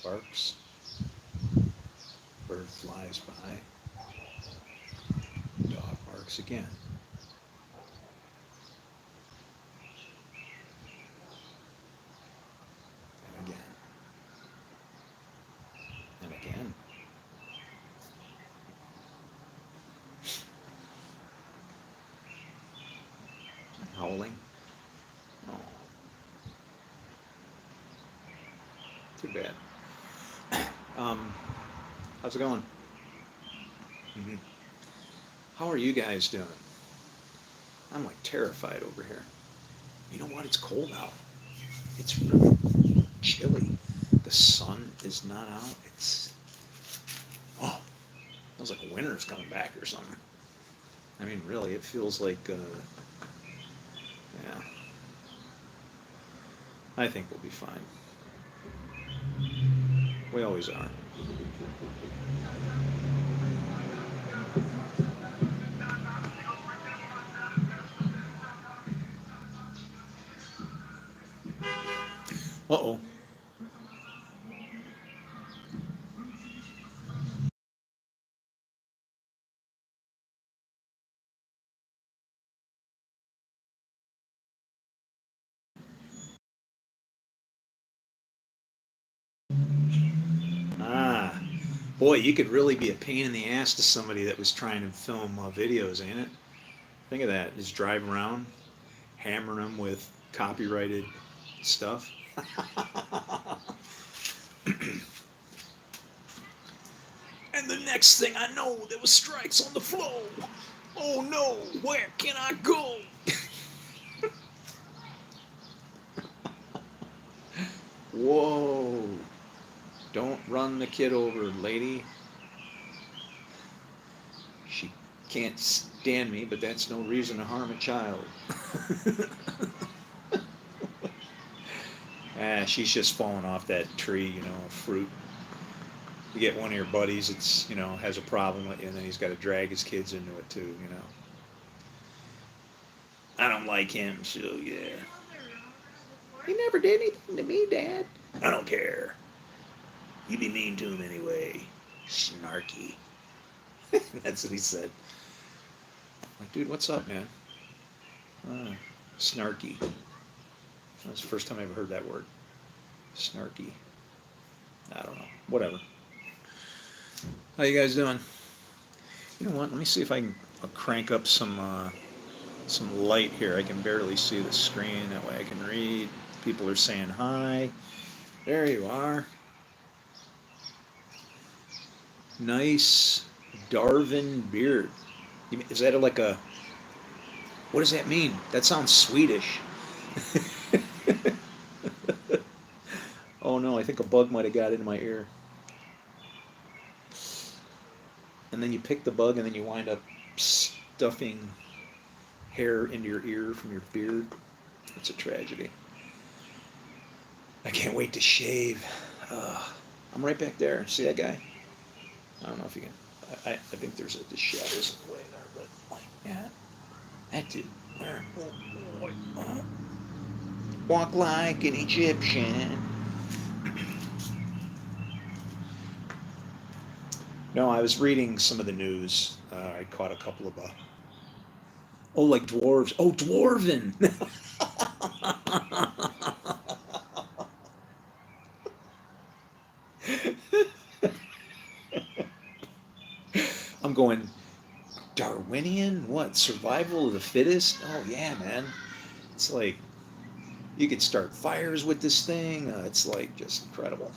Barks. Bird flies by. Dog barks again. And again. And again. Howling. Oh, too bad. Um, how's it going? Mm-hmm. How are you guys doing? I'm like terrified over here. You know what? It's cold out. It's really chilly. The sun is not out. Oh, feels like winter's coming back or something. I mean, really, it feels like, yeah, I think we'll be fine. We always are. Uh-oh. Ah, boy, you could really be a pain in the ass to somebody that was trying to film videos, ain't it? Think of that. Just drive around, hammering them with copyrighted stuff. And the next thing I know, there was strikes on the floor. Oh no, where can I go? Whoa. Don't run the kid over, lady. She can't stand me, but that's no reason to harm a child. Ah, she's just falling off that tree, fruit. You get one of your buddies that's, has a problem with you, and then he's got to drag his kids into it too. I don't like him, so yeah. He never did anything to me, Dad. I don't care. You be mean to him anyway. Snarky. That's what he said. Like, dude, what's up, man? Snarky. That's the first time I ever heard that word. Snarky. I don't know. Whatever. How you guys doing? You know what? Let me see if I can crank up some light here. I can barely see the screen. That way I can read. People are saying hi. There you are. Nice Darwin beard. Is that like a? What does that mean? That sounds Swedish. Oh no, I think a bug might have got into my ear. And then you pick the bug and then you wind up stuffing hair into your ear from your beard. It's a tragedy. I can't wait to shave. I'm right back there. See that guy? I don't know if you can. I think there's the shadows in the way there, but like that. That dude. There. Walk like an Egyptian. No, I was reading some of the news. I caught a couple of. Oh, like dwarves. Oh, dwarven. I'm going Darwinian. What survival of the fittest? Oh yeah, man. It's like you could start fires with this thing. It's like just incredible.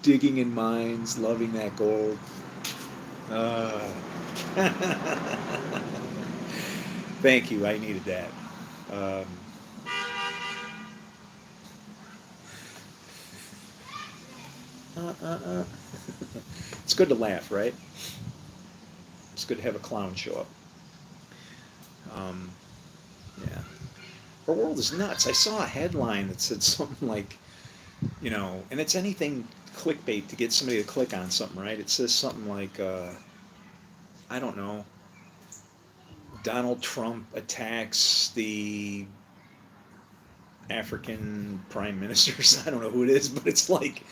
Digging in mines, loving that gold. Uh, thank you. I needed that. Um, uh. It's good to laugh, right? It's good to have a clown show up. Um, yeah. Our world is nuts. I saw a headline that said something like, and it's anything clickbait to get somebody to click on something, right? It says something like, I don't know, Donald Trump attacks the African prime ministers. I don't know who it is, but it's like,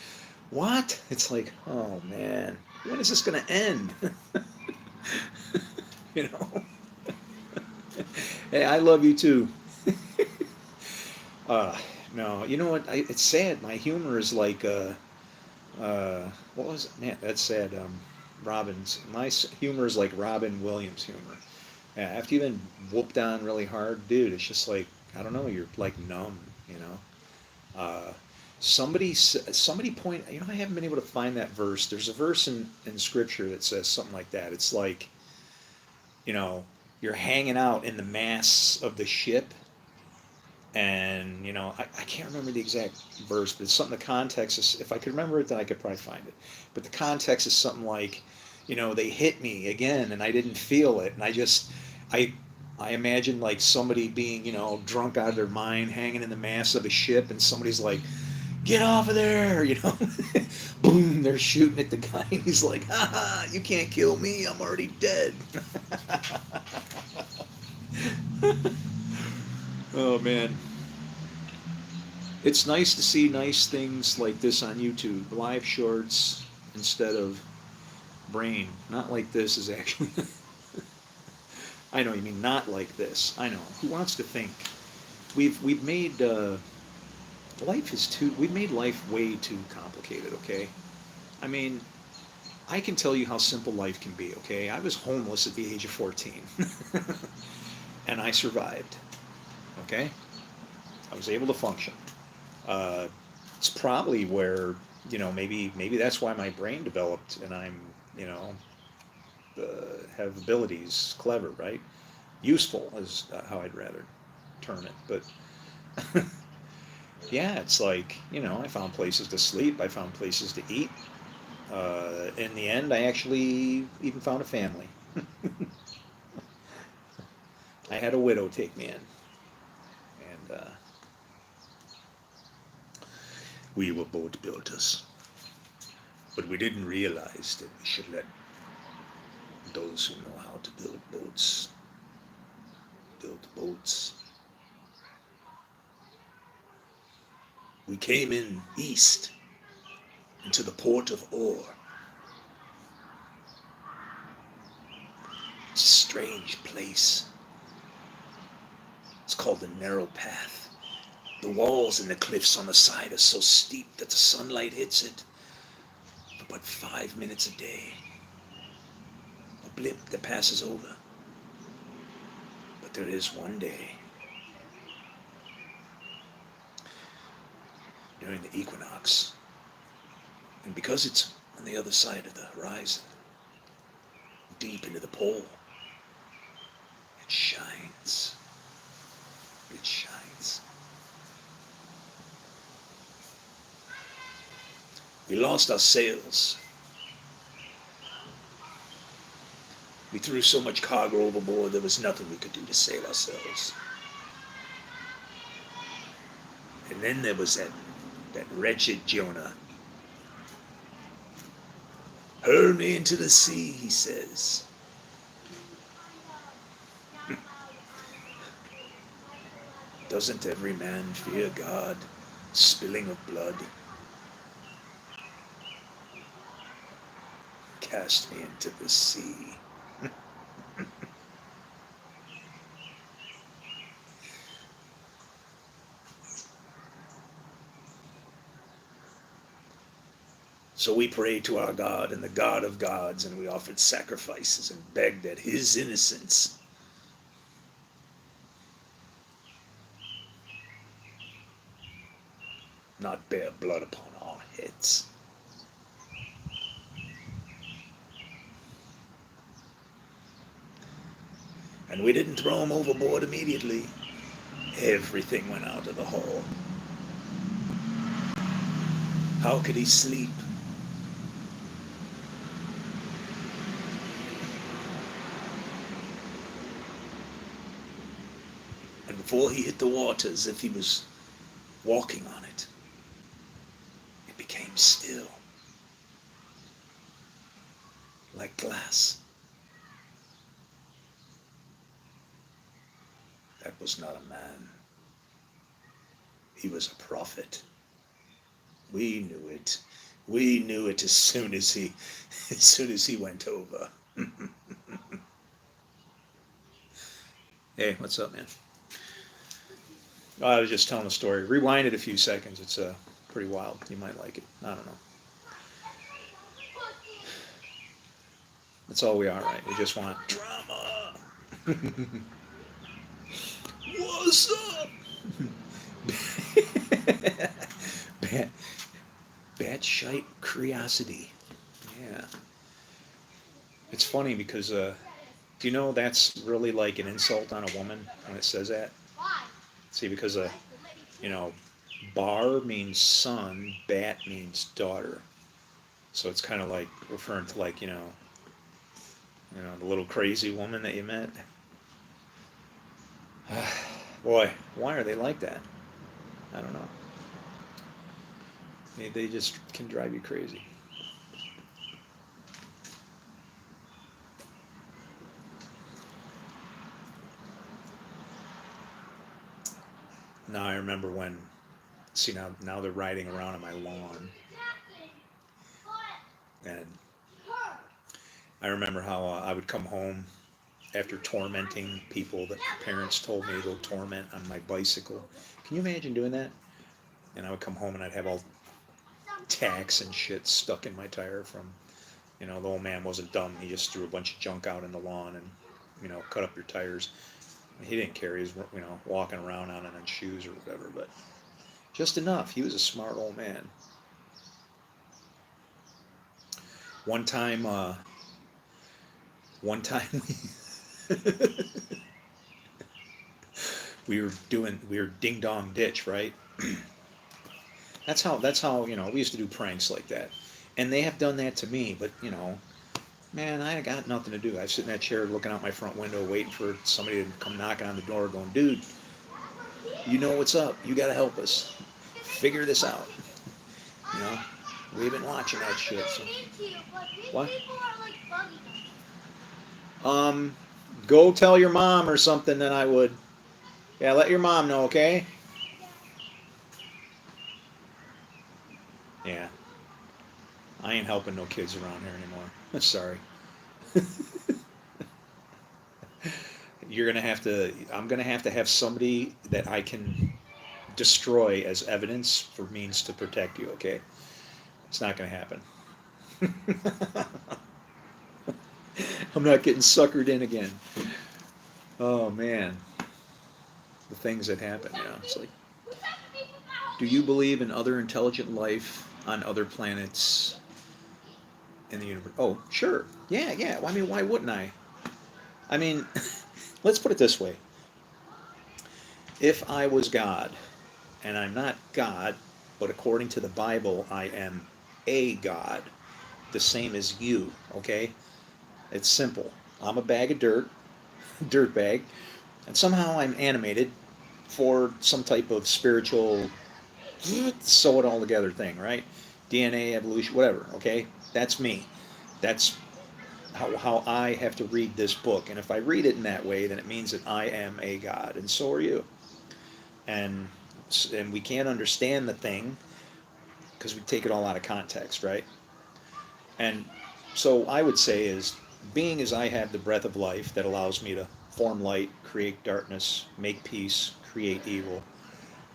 what? It's like, oh man, when is this going to end? You know? Hey, I love you too. Uh, no, you know what? It's sad. My humor is like, what was it? Man, that's sad. Robin's. Humor is like Robin Williams' humor. Yeah, after you've been whooped on really hard, dude, it's just like, I don't know, you're like numb, you know? Uh, somebody point, you know, I haven't been able to find that verse. There's a verse in scripture that says something like that. It's like, you know, you're hanging out in the mass of the ship, and you know, I can't remember the exact verse, but it's something. The context is, if I could remember it, then I could probably find it. But the context is something like, you know, they hit me again, and I didn't feel it, and I, I imagine like somebody being, you know, drunk out of their mind, hanging in the mast of a ship, and somebody's like, "Get off of there!" You know, boom, they're shooting at the guy, and he's like, "Ha ha! You can't kill me. I'm already dead." Oh man. It's nice to see nice things like this on YouTube, live shorts instead of brain. Not like this is actually. I know you mean not like this. I know. Who wants to think? We've made life is too. We've made life way too complicated. Okay. I mean, I can tell you how simple life can be. Okay. I was homeless at the age of 14, and I survived. Okay. I was able to function. Uh, it's probably where, you know, maybe that's why my brain developed, and I'm, you know, have abilities, clever, right? Useful is how I'd rather term it. But yeah, it's like, you know, I found places to sleep, I found places to eat. In the end, I actually even found a family. I had a widow take me in, and we were boat builders. But we didn't realize that we should let those who know how to build boats. We came in east into the port of Ore. It's a strange place. It's called the Narrow Path. The walls and the cliffs on the side are so steep that the sunlight hits it for but 5 minutes a day. A blip that passes over. But there is one day during the equinox, and because it's on the other side of the horizon, deep into the pole, it shines. It shines. We lost our sails. We threw so much cargo overboard, there was nothing we could do to save ourselves. And then there was that wretched Jonah. Hurl me into the sea, he says. Doesn't every man fear God? Spilling of blood. Cast me into the sea. So we prayed to our God and the God of gods, and we offered sacrifices and begged that his innocence not bear blood upon our heads. And we didn't throw him overboard immediately. Everything went out of the hull. How could he sleep? And before he hit the water, as if he was walking on it, it became still, like glass. That was not a man. He was a prophet. We knew it. We knew it as soon as he went over. Hey, what's up, man? Oh, I was just telling a story. Rewind it a few seconds. It's pretty wild. You might like it. I don't know. That's all we are, right? We just want drama. What's up? Bat, Batshite curiosity. Yeah. It's funny because, do you know that's really like an insult on a woman when it says that? See, because, you know, bar means son, bat means daughter. So it's kind of like referring to like, the little crazy woman that you met. Boy, why are they like that? I don't know. They just can drive you crazy. Now I remember when, see now they're riding around on my lawn, and I remember how I would come home after tormenting people that my parents told me to go torment on my bicycle. Can you imagine doing that? And I would come home and I'd have all tacks and shit stuck in my tire from, the old man wasn't dumb. He just threw a bunch of junk out in the lawn and, cut up your tires. He didn't care. He was, walking around on it on shoes or whatever, but just enough. He was a smart old man. One time we were ding dong ditch, right? That's how we used to do pranks like that. And they have done that to me, but man, I got nothing to do. I sit in that chair looking out my front window waiting for somebody to come knocking on the door going, dude, you know what's up. You got to help us. Figure this out. We've been watching that shit. So. What? Go tell your mom or something, then I would. Yeah, let your mom know, okay? Yeah. I ain't helping no kids around here anymore. Sorry. I'm gonna have to have somebody that I can destroy as evidence for means to protect you, okay? It's not gonna happen. I'm not getting suckered in again. Oh man. The things that happen, it's like, do you believe in other intelligent life on other planets in the universe? Oh, sure. Yeah. I mean, why wouldn't I? I mean, let's put it this way. If I was God, and I'm not God, but according to the Bible, I am a God, the same as you, okay? It's simple. I'm a bag of dirt bag, and somehow I'm animated for some type of spiritual sew it all together thing, right? DNA, evolution, whatever, okay? That's me. That's how I have to read this book. And if I read it in that way, then it means that I am a God, and so are you. And we can't understand the thing because we take it all out of context, right? And so I would say is, being as I have the breath of life that allows me to form light, create darkness, make peace, create evil,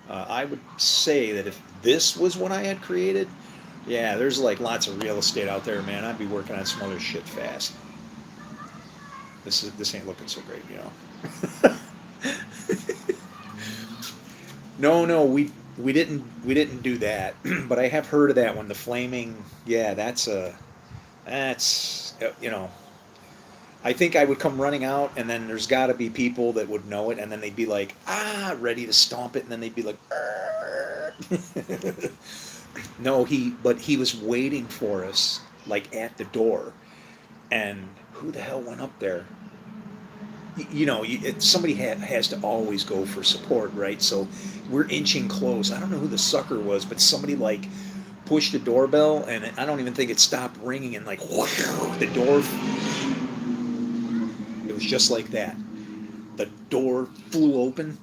I would say that if this was what I had created, yeah, there's like lots of real estate out there, man. I'd be working on some other shit fast. This ain't looking so great, No, we didn't do that, but I have heard of that one. The flaming, yeah, that's I think I would come running out, and then there's got to be people that would know it, and then they'd be like, ready to stomp it, and then they'd be like, no, he was waiting for us, like at the door, and who the hell went up there? Somebody has to always go for support, right? So we're inching close. I don't know who the sucker was, but somebody like pushed the doorbell, and I don't even think it stopped ringing, and like the door. It was just like that. The door flew open.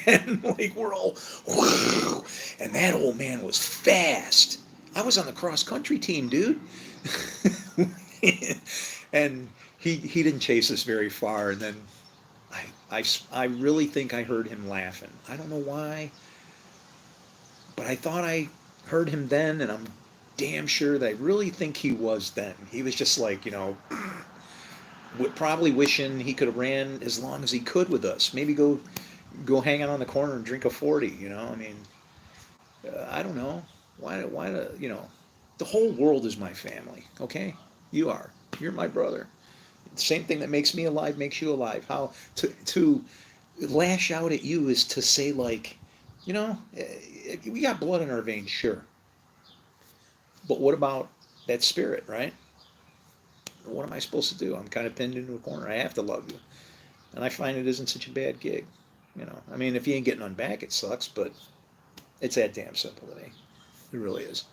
And like we're all, and that old man was fast. I was on the cross country team, dude. And he didn't chase us very far. And then I really think I heard him laughing. I don't know why, but I thought I heard him then, and I'm damn sure that I really think he was then. He was just like, probably wishing he could have ran as long as he could with us. Maybe go hang out on the corner and drink a 40. I mean, I don't know. The whole world is my family. Okay, you're my brother. The same thing that makes me alive makes you alive. How to lash out at you is to say like, we got blood in our veins, sure, but what about that spirit, right? What am I supposed to do? I'm kind of pinned into a corner. I have to love you, and I find it isn't such a bad gig. I mean, if you ain't getting on back, it sucks, but it's that damn simple to me. It really is.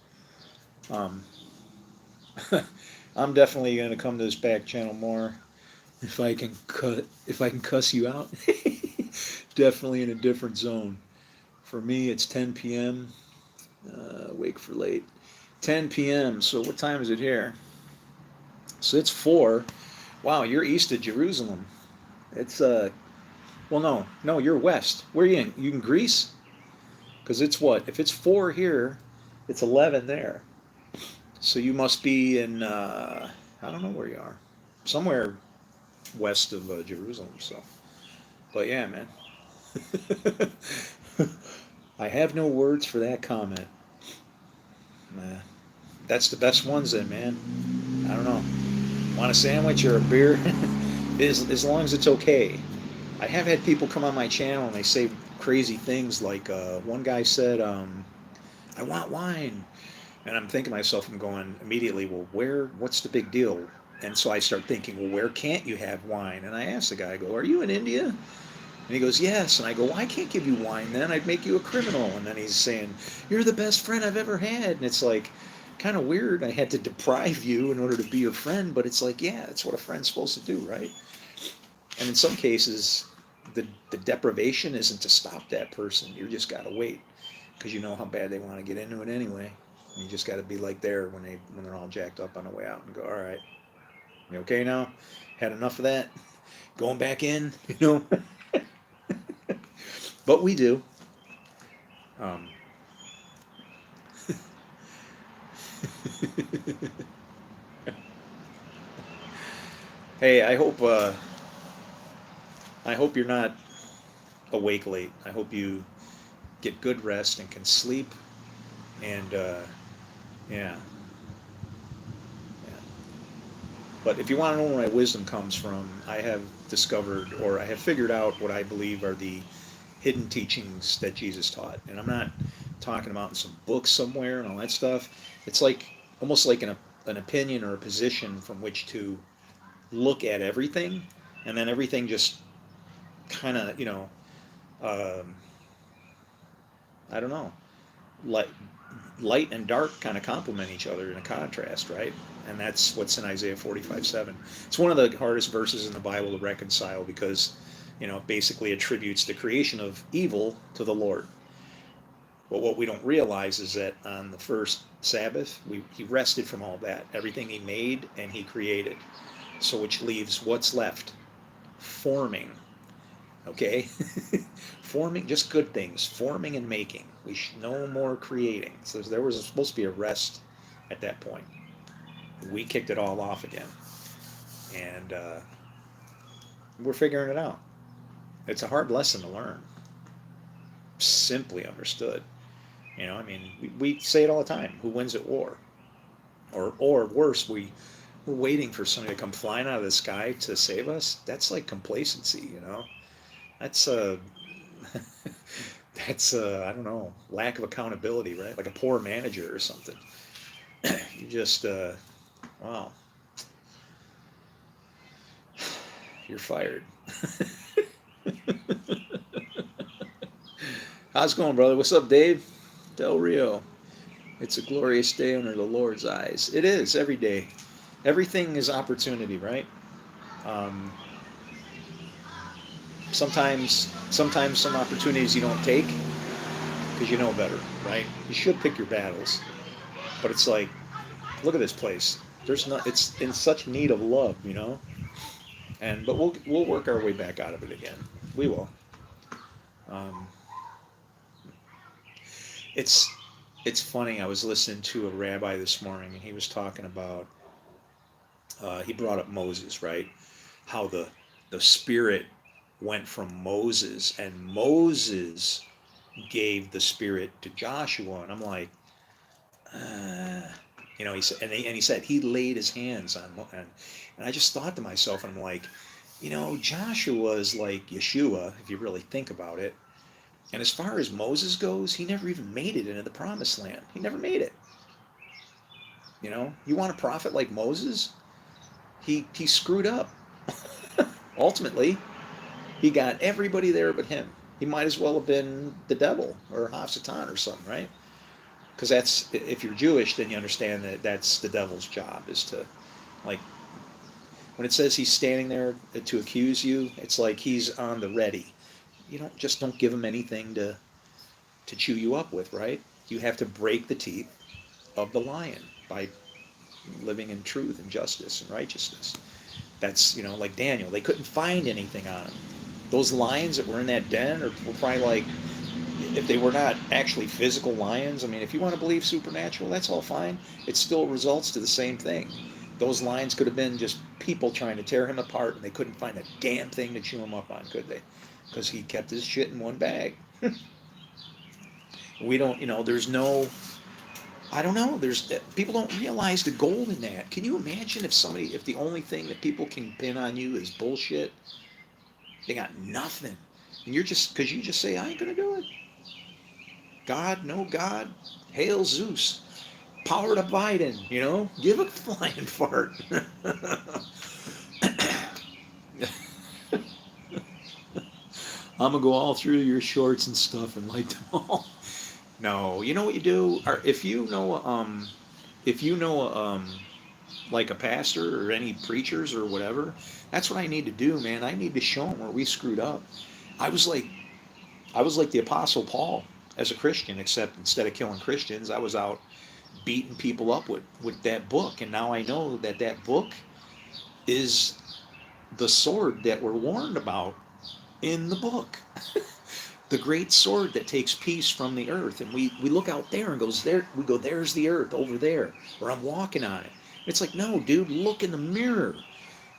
Um, I'm definitely going to come to this back channel more if I can cuss you out. Definitely in a different zone. For me, it's 10 p.m. Wake for late. 10 p.m. So what time is it here? So it's 4. Wow, you're east of Jerusalem. It's well, no, you're west. Where are you in? You in Greece? Because it's what? If it's 4 here, it's 11 there. So you must be in I don't know where you are. Somewhere west of Jerusalem. So, but yeah, man. I have no words for that comment. Nah, that's the best ones then, man. I don't know. Want a sandwich or a beer? as long as it's okay. I have had people come on my channel and they say crazy things like one guy said, "I want wine," and I'm thinking to myself, I'm going immediately, well, what's the big deal? And so I start thinking, well, where can't you have wine? And I asked the guy, I go, are you in India? And he goes, yes. And I go, well, I can't give you wine then. I'd make you a criminal. And then he's saying, you're the best friend I've ever had. And it's like, kind of weird. I had to deprive you in order to be your friend. But it's like, yeah, that's what a friend's supposed to do, right? And in some cases, the deprivation isn't to stop that person. You just got to wait because you know how bad they want to get into it anyway. You just got to be like there when they're all jacked up on the way out and go, all right, you okay now? Had enough of that? Going back in, But we do. Um, hey, I hope you're not awake late. I hope you get good rest and can sleep. And yeah, yeah. But if you want to know where my wisdom comes from, I have discovered or I have figured out what I believe are the hidden teachings that Jesus taught. And I'm not talking about in some books somewhere and all that stuff. It's like almost like an opinion or a position from which to look at everything, and then everything just kind of, um, I don't know, light, light and dark kind of complement each other in a contrast, right? And that's what's in Isaiah 45:7. It's one of the hardest verses in the Bible to reconcile because, it basically attributes the creation of evil to the Lord. But what we don't realize is that on the first Sabbath, he rested from all that, everything he made and he created. So which leaves what's left? Forming. Okay? Forming, just good things. Forming and making. We should no more creating. So there was supposed to be a rest at that point. We kicked it all off again. And we're figuring it out. It's a hard lesson to learn. Simply understood. I mean, we say it all the time. Who wins at war? Or worse, we're waiting for somebody to come flying out of the sky to save us. That's like complacency. That's that's I don't know, lack of accountability, right? Like a poor manager or something. You just wow, you're fired. How's it going, brother? What's up, Dave? Del Rio. It's a glorious day under the Lord's eyes. It is every day. Everything is opportunity, right? Um, Sometimes some opportunities you don't take because you know better, right? You should pick your battles, but it's like, look at this place. There's not. It's in such need of love, you know. And but we'll work our way back out of it again. We will. Um, it's it's funny. I was listening to a rabbi this morning, and he was talking about. He brought up Moses, right? How the Spirit went from Moses, and Moses gave the Spirit to Joshua, and I'm like, uh, he said, and he said he laid his hands on, and I just thought to myself, and I'm like, Joshua is like Yeshua, if you really think about it. And as far as Moses goes, he never even made it into the promised land. He never made it. You want a prophet like Moses? He screwed up. Ultimately, he got everybody there but him. He might as well have been the devil or Hafsatan or something, right? Because that's, if you're Jewish, then you understand that that's the devil's job, is to, like, when it says he's standing there to accuse you, it's like he's on the ready. You don't give him anything to chew you up with, right? You have to break the teeth of the lion by living in truth and justice and righteousness. That's, like Daniel, they couldn't find anything on him. Those lions that were in that den were probably like, if they were not actually physical lions, I mean, if you want to believe supernatural, that's all fine. It still results to the same thing. Those lions could have been just people trying to tear him apart, and they couldn't find a damn thing to chew him up on, could they? Because he kept his shit in one bag. We don't, there's no, I don't know, people don't realize the gold in that. Can you imagine if the only thing that people can pin on you is bullshit? They got nothing. And because you just say, I ain't going to do it. God, no God, hail Zeus, power to Biden, give a flying fart. I'm gonna go all through your shorts and stuff and light them all. No, you know what you do? Or if you know, like a pastor or any preachers or whatever, that's what I need to do, man. I need to show them where we screwed up. I was like, I was like the Apostle Paul as a Christian, except instead of killing Christians, I was out beating people up with that book. And now I know that book is the sword that we're warned about in the book. The great sword that takes peace from the earth. And we look out there and we go, there's the earth over there, or I'm walking on it. It's like, no, dude, look in the mirror.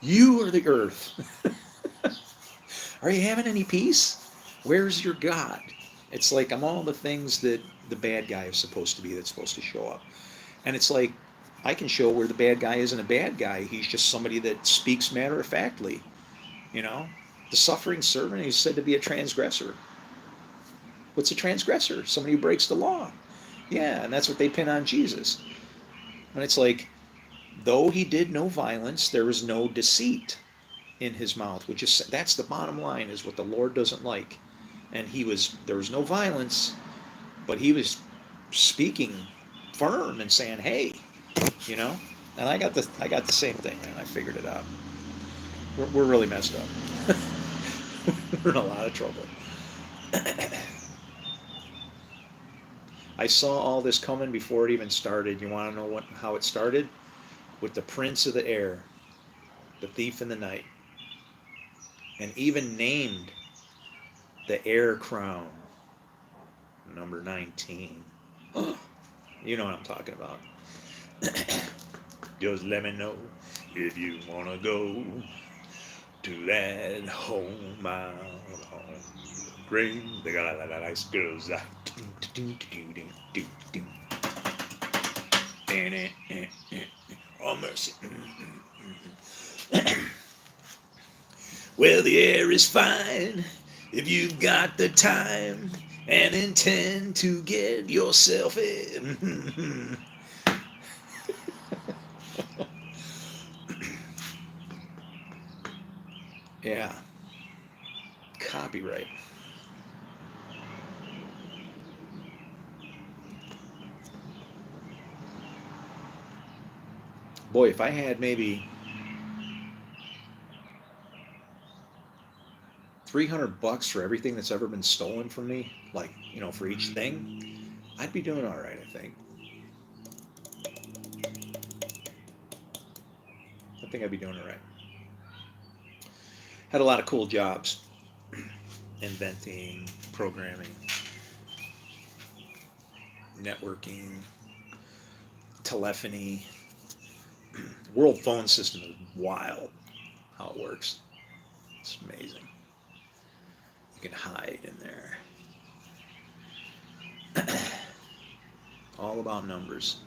You are the earth. Are you having any peace? Where's your God? It's like I'm all the things that the bad guy is supposed to be, that's supposed to show up. And it's like, I can show where the bad guy isn't a bad guy. He's just somebody that speaks matter of factly. You know, the suffering servant is said to be a transgressor. What's a transgressor? Somebody who breaks the law. Yeah, and that's what they pin on Jesus. And it's like, though he did no violence, there was no deceit in his mouth, which is, that's the bottom line, is what the Lord doesn't like. And there was no violence, but he was speaking firm and saying, hey, you know. And I got the same thing, man. I figured it out. We're really messed up. We're in a lot of trouble. I saw all this coming before it even started. You want to know how it started? With the prince of the air, the thief in the night, and even named the air crown number 19. You know what I'm talking about. Just let me know if you want to go to that home mile home. Green, they got a lot of nice girls. Oh, mercy. Well, the air is fine if you've got the time and intend to get yourself in. Yeah. Copyright. Boy, if I had maybe $300 for everything that's ever been stolen from me, like, for each thing, I'd be doing all right, I think. I think I'd be doing all right. Had a lot of cool jobs. Inventing, programming, networking, telephony. World phone system is wild how it works. It's amazing. You can hide in there. All about numbers.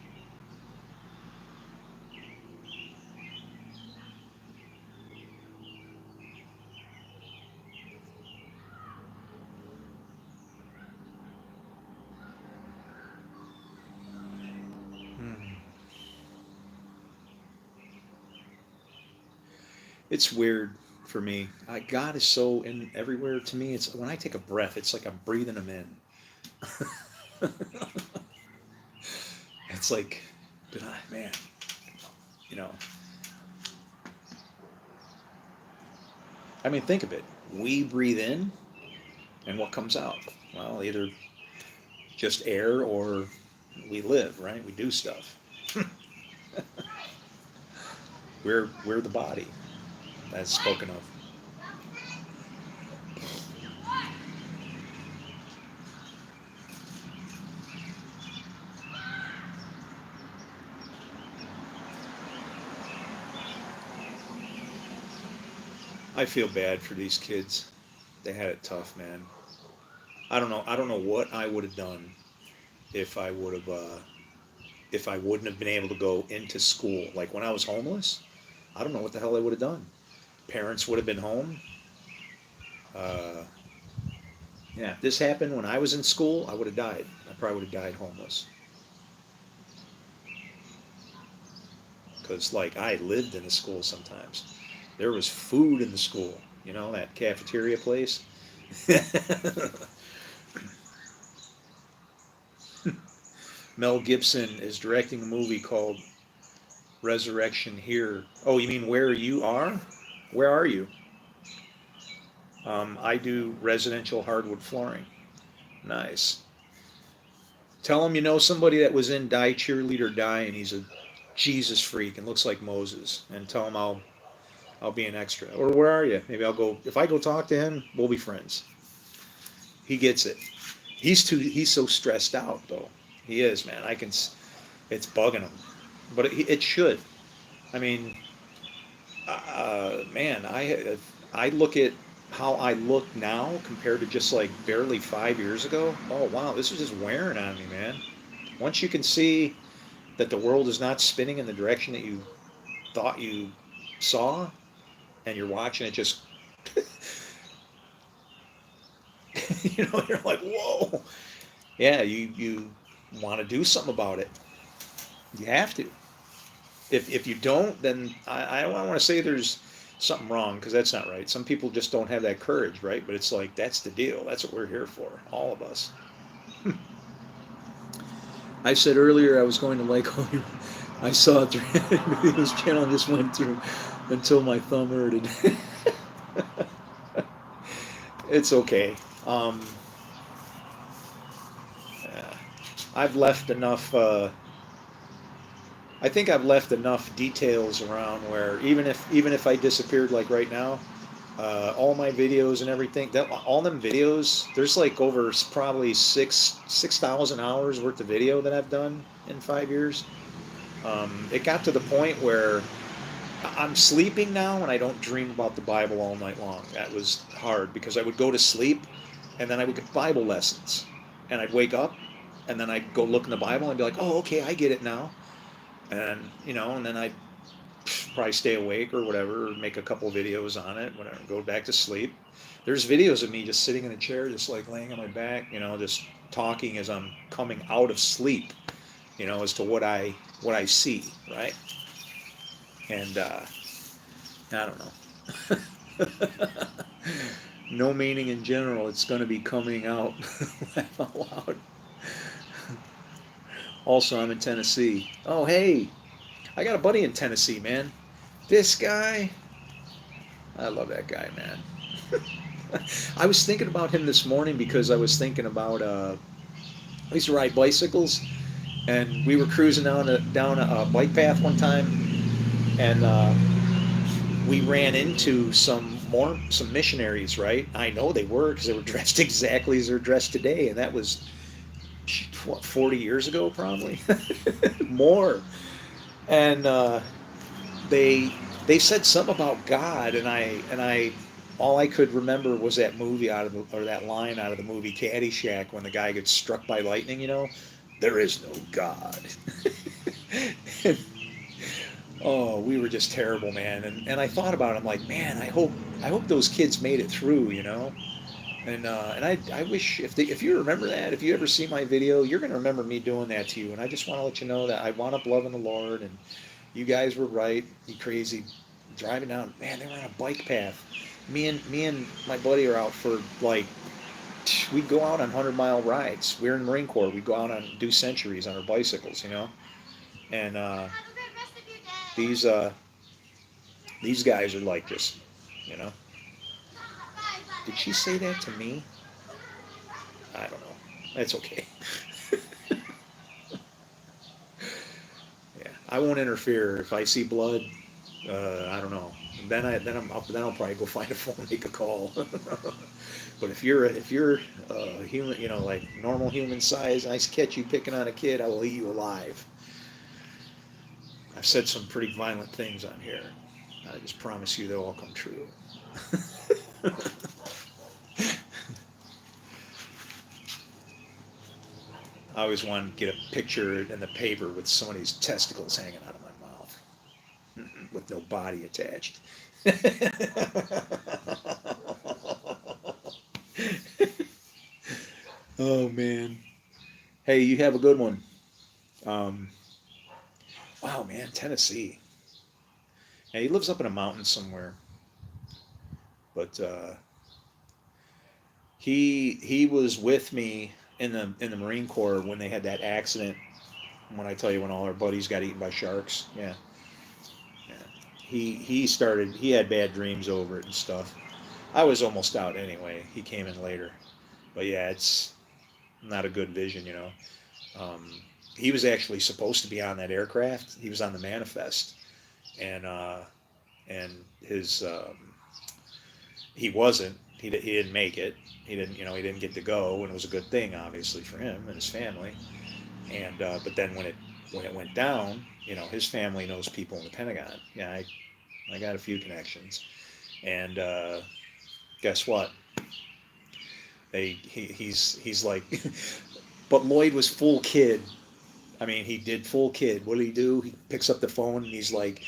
It's weird for me. God is so in everywhere to me. It's when I take a breath, it's like I'm breathing him in. It's like, man, you know. I mean, think of it. We breathe in, and what comes out? Well, either just air or we live, right? We do stuff. We're the body that's spoken of. I feel bad for these kids. They had it tough, man. I don't know. I don't know what I would have done if I would have, if I wouldn't have been able to go into school. Like when I was homeless, I don't know what the hell I would have done. Parents would have been home. Uh, yeah, if this happened when I was in school, I would have died. I probably would have died homeless. Because, like, I lived in the school sometimes. There was food in the school, that cafeteria place. Mel Gibson is directing a movie called Resurrection Here. Oh, you mean where you are? Where are you? I do residential hardwood flooring. Nice. Tell him you know somebody that was in Die Cheerleader Die and he's a Jesus freak and looks like Moses. And tell him I'll be an extra. Or where are you? Maybe I'll go. If I go talk to him, we'll be friends. He gets it. He's so stressed out though. He is, man. It's bugging him. But it should. I mean, man, I look at how I look now compared to just like barely 5 years ago. Oh wow, this is just wearing on me, man. Once you can see that the world is not spinning in the direction that you thought you saw, and you're watching it just, you're like, whoa. Yeah, you want to do something about it. You have to. If you don't, then I don't want to say there's something wrong because that's not right. Some people just don't have that courage, right? But it's like that's the deal. That's what we're here for, all of us. I said earlier I was going to Lake Hollywood. I saw it through his channel and just went through until my thumb hurted. It's okay. Yeah. I've left enough. I think I've left enough details around where even if I disappeared like right now, all my videos and everything, all them videos, there's like over probably 6,000 hours worth of video that I've done in 5 years. It got to the point where I'm sleeping now and I don't dream about the Bible all night long. That was hard because I would go to sleep and then I would get Bible lessons and I'd wake up and then I'd go look in the Bible and be like, oh, okay, I get it now. And, and then I'd probably stay awake or whatever, or make a couple videos on it, whatever, go back to sleep. There's videos of me just sitting in a chair, just like laying on my back, just talking as I'm coming out of sleep, as to what I see, right? And I don't know. No meaning in general. It's going to be coming out laugh out loud. Also, I'm in Tennessee. Oh, hey, I got a buddy in Tennessee, man. This guy, I love that guy, man. I was thinking about him this morning because I was thinking about I used to ride bicycles, and we were cruising down a bike path one time, and we ran into some missionaries, right? I know they were because they were dressed exactly as they're dressed today, and that was what, 40 years ago, probably more. And they they said something about God, and I all I could remember was that movie out of or that line out of the movie Caddyshack when the guy gets struck by lightning. There is no God. And, oh, we were just terrible, man. And I thought about it. I'm like, man, I hope those kids made it through. And I wish if you remember that, if you ever see my video, you're gonna remember me doing that to you. And I just want to let you know that I wound up loving the Lord, and you guys were right. You crazy driving down, man. They were on a bike path. Me and my buddy are out for like we'd go out on 100-mile rides. We're in the Marine Corps. We'd go out on do centuries on our bicycles. And these uh, these guys are like this, you know. Did she say that to me? I don't know. That's okay. Yeah, I won't interfere if I see blood. I don't know. Then I'll probably go find a phone, and make a call. But if you're human, like normal human size, and I catch you picking on a kid, I will eat you alive. I've said some pretty violent things on here. I just promise you they'll all come true. I always wanted to get a picture in the paper with somebody's testicles hanging out of my mouth with no body attached. Oh man. Hey, you have a good one. Um, wow, man, Tennessee. Yeah, he lives up in a mountain somewhere, but he was with me in the Marine Corps when they had that accident. When I tell you when all our buddies got eaten by sharks, yeah, yeah. He had bad dreams over it and stuff. I was almost out anyway. He came in later, but yeah, it's not a good vision. Um, he was actually supposed to be on that aircraft. He was on the manifest, and and his he wasn't. He didn't make it. He didn't get to go, and it was a good thing, obviously, for him and his family. And but then when it went down, his family knows people in the Pentagon. Yeah, I got a few connections, and guess what? He's like, but Lloyd was full kid. I mean, he did full kid. What did he do? He picks up the phone and he's like,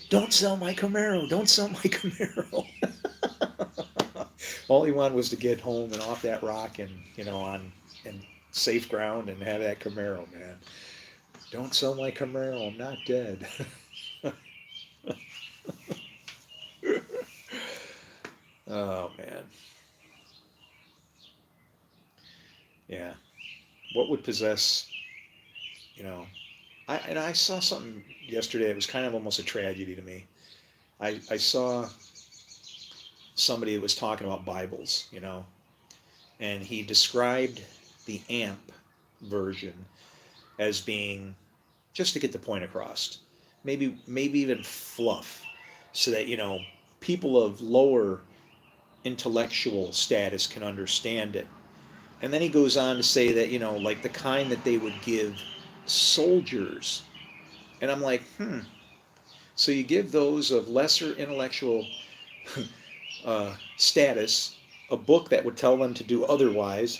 "Don't sell my Camaro! Don't sell my Camaro!" All he wanted was to get home and off that rock and on and safe ground and have that Camaro, man. Don't sell my Camaro. I'm not dead. Oh man, yeah. What would possess? You know, I saw something yesterday. It was kind of almost a tragedy to me. I saw somebody that was talking about Bibles, and he described the AMP version as being just to get the point across. Maybe even fluff, so that people of lower intellectual status can understand it. And then he goes on to say that like the kind that they would give soldiers. And I'm like, so you give those of lesser intellectual status a book that would tell them to do otherwise,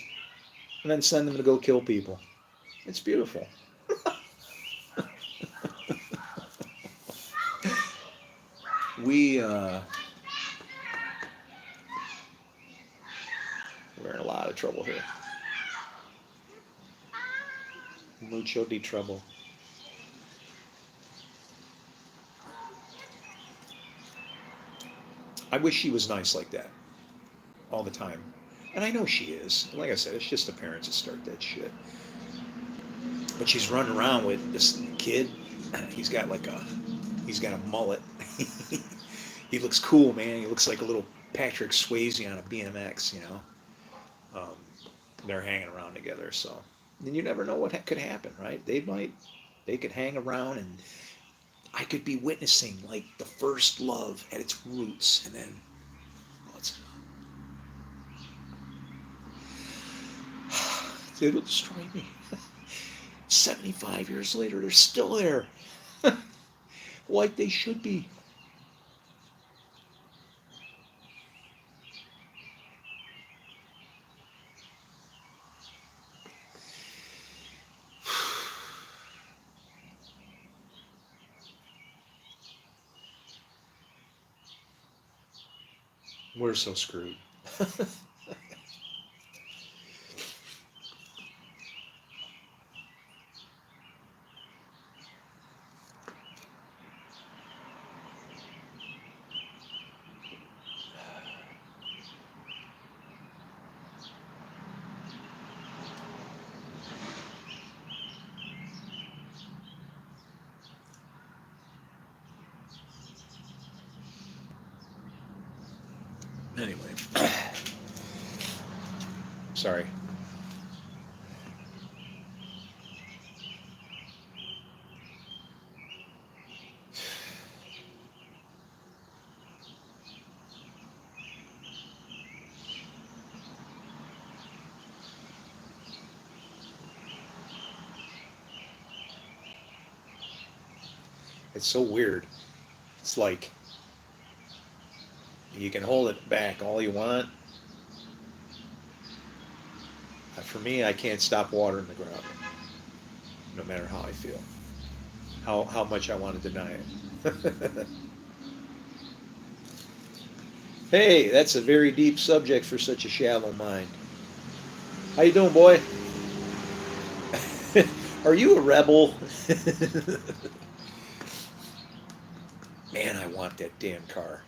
and then send them to go kill people. It's beautiful. We're in a lot of trouble here. Mucho de trouble. I wish she was nice like that all the time. And I know she is. Like I said, it's just the parents that start that shit. But she's running around with this kid. He's got a mullet. He looks cool, man. He looks like a little Patrick Swayze on a BMX, you know. Um, they're hanging around together, so then you never know what could happen, right? They could hang around, and I could be witnessing like the first love at its roots, and then well, it'll destroy me. 75 years later, they're still there, like they should be. We're so screwed. Anyway, sorry. It's so weird. It's like you can hold it back all you want. For me, I can't stop watering the ground, no matter how I feel, how much I want to deny it. Hey, that's a very deep subject for such a shallow mind. How you doing, boy? Are you a rebel? Man, I want that damn car.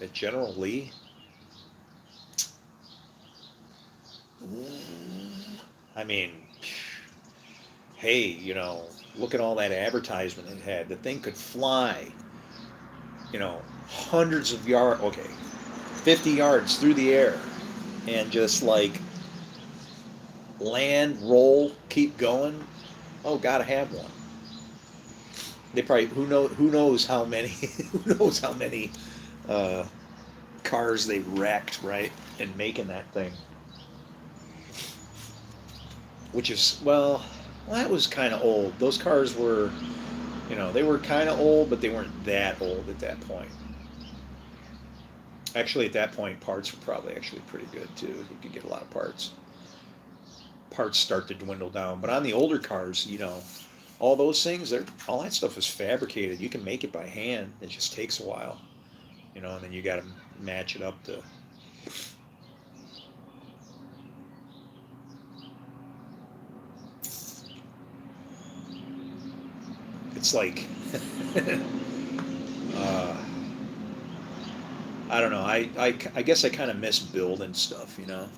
That General Lee. I mean, hey, you know, look at all that advertisement it had. The thing could fly, you know, hundreds of yards, okay, 50 yards through the air and just like land, roll, keep going. Oh, gotta have one. They probably who knows how many who knows how many uh, cars they wrecked, right, in making that thing. Which is well, that was kind of old. Those cars were, you know, they were kind of old, but they weren't that old at that point. Actually, at that point, parts were probably actually pretty good too. You could get a lot of parts. Parts start to dwindle down, but on the older cars, you know, all those things, all that stuff is fabricated. You can make it by hand. It just takes a while, you know, and then you got to match it up to. It's like, uh, I don't know. I guess I kind of miss building stuff, you know.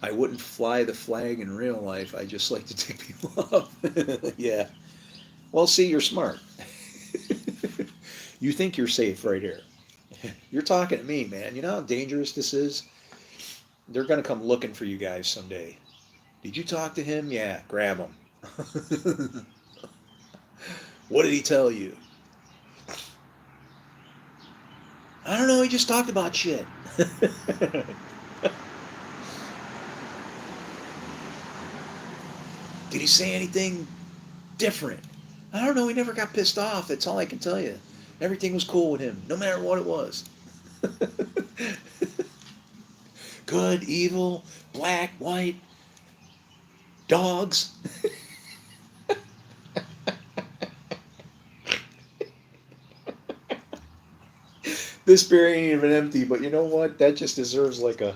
I wouldn't fly the flag in real life. I just like to take people off. Yeah. Well, see, you're smart. You think you're safe right here. You're talking to me, man. You know how dangerous this is? They're going to come looking for you guys someday. Did you talk to him? Yeah, grab him. What did he tell you? I don't know. He just talked about shit. Did he say anything different? I don't know. He never got pissed off. That's all I can tell you. Everything was cool with him, no matter what it was. Good, evil, black, white, dogs. This beer ain't even empty, but you know what? That just deserves like a.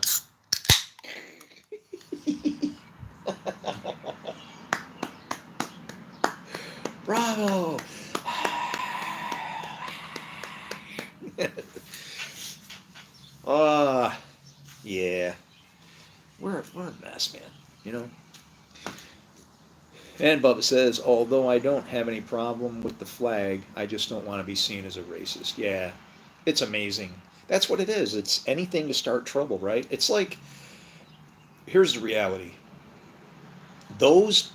Bravo! Ah, yeah. We're a mess, man. You know. And Bubba says, although I don't have any problem with the flag, I just don't want to be seen as a racist. Yeah, It's amazing. That's what it is. It's anything to start trouble, right? It's like, here's the reality. Those,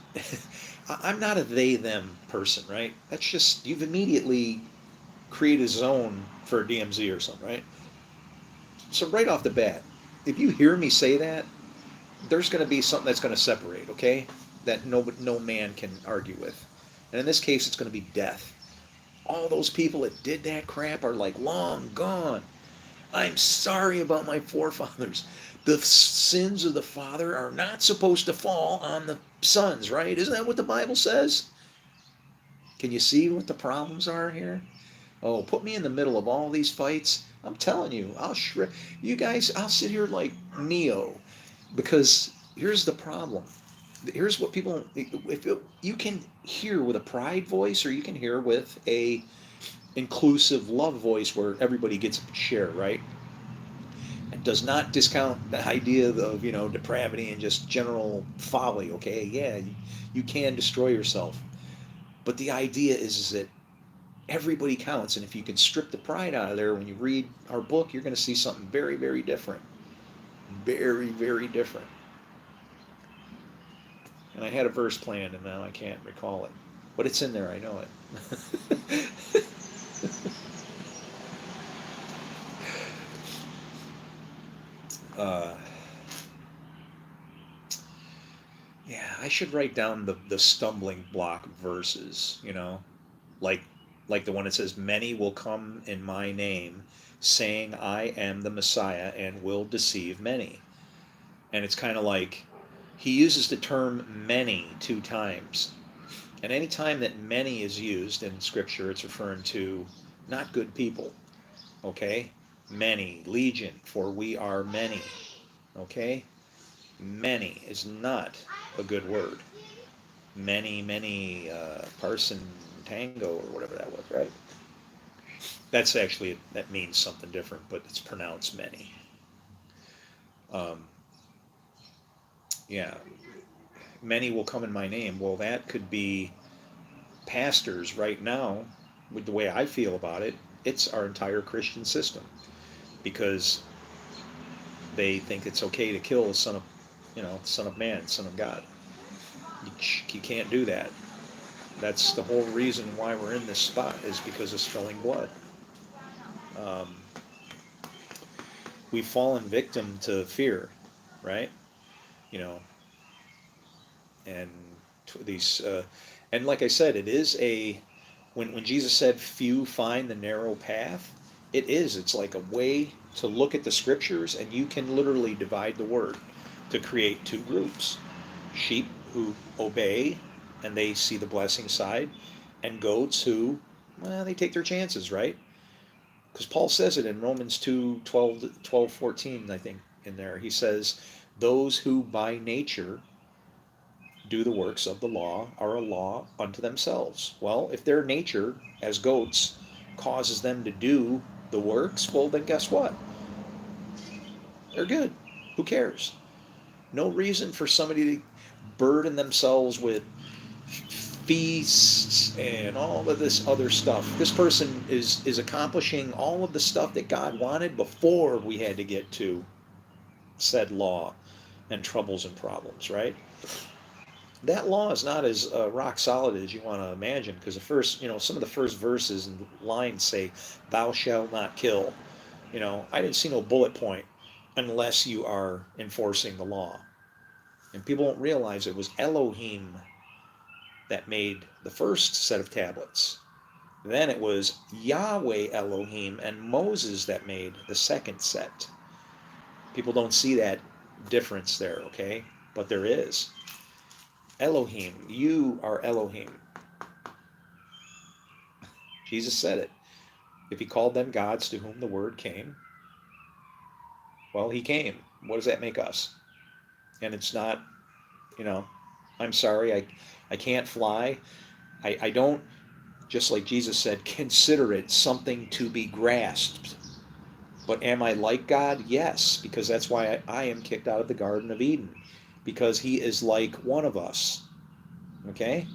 I'm not a they them person, right? That's just, you've immediately created a zone for a DMZ or something, right? So right off the bat, if you hear me say that, there's going to be something that's going to separate, okay? That no man can argue with. And in this case, it's going to be death. All those people that did that crap are like long gone. I'm sorry about my forefathers. The sins of the father are not supposed to fall on the sons, right? Isn't that what the Bible says? Can you see what the problems are here? Oh, put me in the middle of all these fights. I'm telling you, I'll shred you guys. I'll sit here like Neo, because here's the problem. Here's what people. If you can hear with a pride voice, or you can hear with a inclusive love voice, where everybody gets a share, right? It does not discount the idea of depravity and just general folly. Okay, yeah, you can destroy yourself, but the idea is that everybody counts. And if you can strip the pride out of there, when you read our book, you're going to see something very, very different. Very, very different. And I had a verse planned, and now I can't recall it. But it's in there, I know it. uh, yeah, I should write down the stumbling block verses, like like the one that says, "Many will come in my name, saying I am the Messiah, and will deceive many." And it's kind of like he uses the term many two times. And any time that many is used in Scripture, it's referring to not good people. Okay? Many, legion, for we are many. Okay? Many is not a good word. Many, many, parson tango, or whatever that was, right? That's actually, that means something different, but it's pronounced many. Um, yeah, many will come in my name. Well, that could be pastors right now. With the way I feel about it, it's our entire Christian system, because they think it's okay to kill the son of, son of man, son of God. You can't do that. That's the whole reason why we're in this spot, is because of spilling blood. Um, we've fallen victim to fear, right? You know, and these, and like I said, it is a, when Jesus said, "Few find the narrow path," it is. It's like a way to look at the scriptures, and you can literally divide the word to create two groups: sheep who obey and they see the blessing side, and goats who, well, they take their chances, right? Because Paul says it in Romans 2, 12, 14, I think, in there. He says, "Those who by nature do the works of the law are a law unto themselves." Well, if their nature as goats causes them to do the works, well, then guess what? They're good. Who cares? No reason for somebody to burden themselves with feasts and all of this other stuff. This person is accomplishing all of the stuff that God wanted before we had to get to said law and troubles and problems, right? That law is not as rock solid as you want to imagine, because the first, some of the first verses and lines say, "Thou shalt not kill." I didn't see no bullet point unless you are enforcing the law. And people don't realize it was Elohim that made the first set of tablets. Then it was Yahweh Elohim and Moses that made the second set. People don't see that difference there, okay? But there is. Elohim, you are Elohim. Jesus said it. If he called them gods to whom the word came, well, he came. What does that make us? And it's not, you know, I'm sorry, I can't fly. I don't, just like Jesus said, consider it something to be grasped. But am I like God? Yes, because that's why I am kicked out of the Garden of Eden, because he is like one of us. Okay?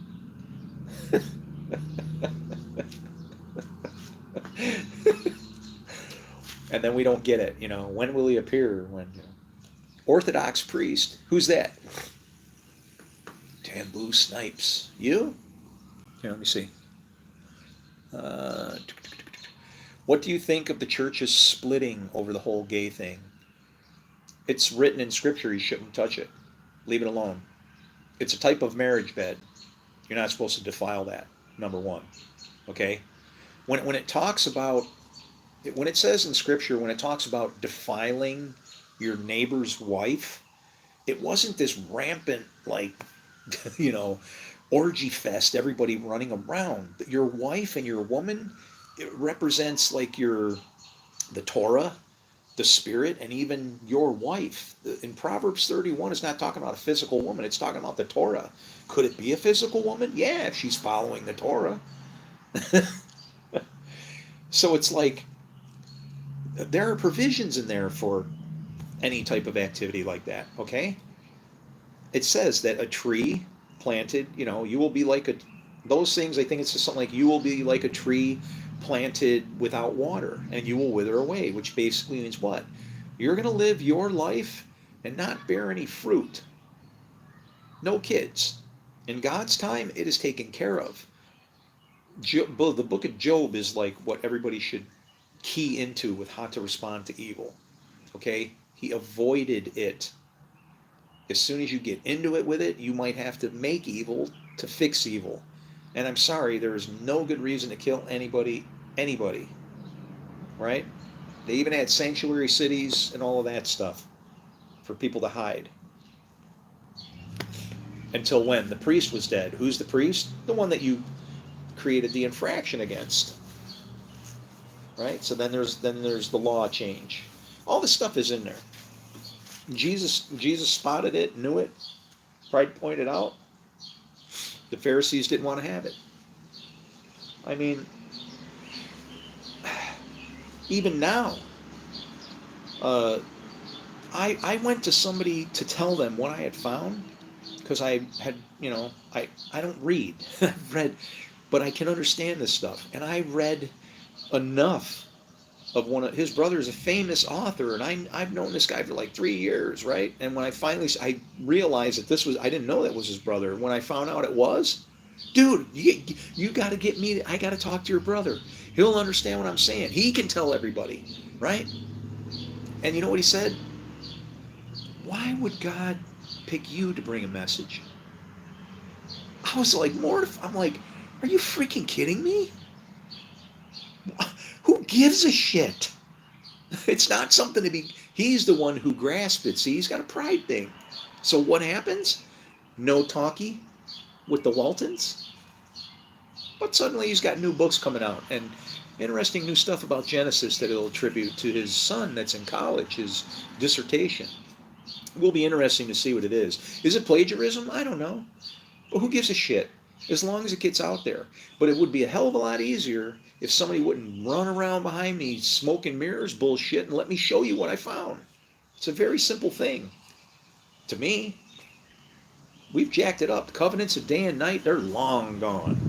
And then we don't get it. When will he appear? Orthodox priest. Who's that? Tambu Snipes. You? Here, let me see. Uh, what do you think of the church's splitting over the whole gay thing? It's written in scripture you shouldn't touch it. Leave it alone. It's a type of marriage bed. You're not supposed to defile that, number one. Okay? When it talks about, when it says in scripture, when it talks about defiling your neighbor's wife, it wasn't this rampant, like, you know, orgy fest, everybody running around. Your wife and your woman, it represents like the Torah, the spirit, and even your wife. In Proverbs 31, it's not talking about a physical woman, it's talking about the Torah. Could it be a physical woman? Yeah, if she's following the Torah. So it's like there are provisions in there for any type of activity like that, okay? It says that a tree planted, you will be like those things, I think it's just something like, you will be like a tree planted without water and you will wither away, which basically means what? You're going to live your life and not bear any fruit. No kids. In God's time, it is taken care of. The book of Job is like what everybody should key into with how to respond to evil. Okay? He avoided it. As soon as you get into it with it, you might have to make evil to fix evil. And I'm sorry, there is no good reason to kill anybody, right? They even had sanctuary cities and all of that stuff for people to hide. Until when? The priest was dead. Who's the priest? The one that you created the infraction against. Right? So then there's the law change. All this stuff is in there. Jesus spotted it, knew it, tried to point it out. The Pharisees didn't want to have it. I mean, even now, I went to somebody to tell them what I had found, because I had, I don't read. I've read, but I can understand this stuff. And I read enough of one of his brothers, a famous author, and I've known this guy for like 3 years, right? And when I realized that I didn't know that was his brother. When I found out it was, dude, you got to get me. I got to talk to your brother. He'll understand what I'm saying. He can tell everybody, right? And you know what he said? Why would God pick you to bring a message? I was like mortified. I'm like, are you freaking kidding me? Who gives a shit? It's not something to be. He's the one who grasped it. See, he's got a pride thing. So what happens? No talkie with the Waltons. But suddenly he's got new books coming out and interesting new stuff about Genesis that he'll attribute to his son that's in college, his dissertation. It will be interesting to see what it is. Is it plagiarism? I don't know. But who gives a shit? As long as it gets out there. But it would be a hell of a lot easier if somebody wouldn't run around behind me smoke and mirrors bullshit and let me show you what I found. It's a very simple thing. To me, we've jacked it up. The covenants of day and night, they're long gone.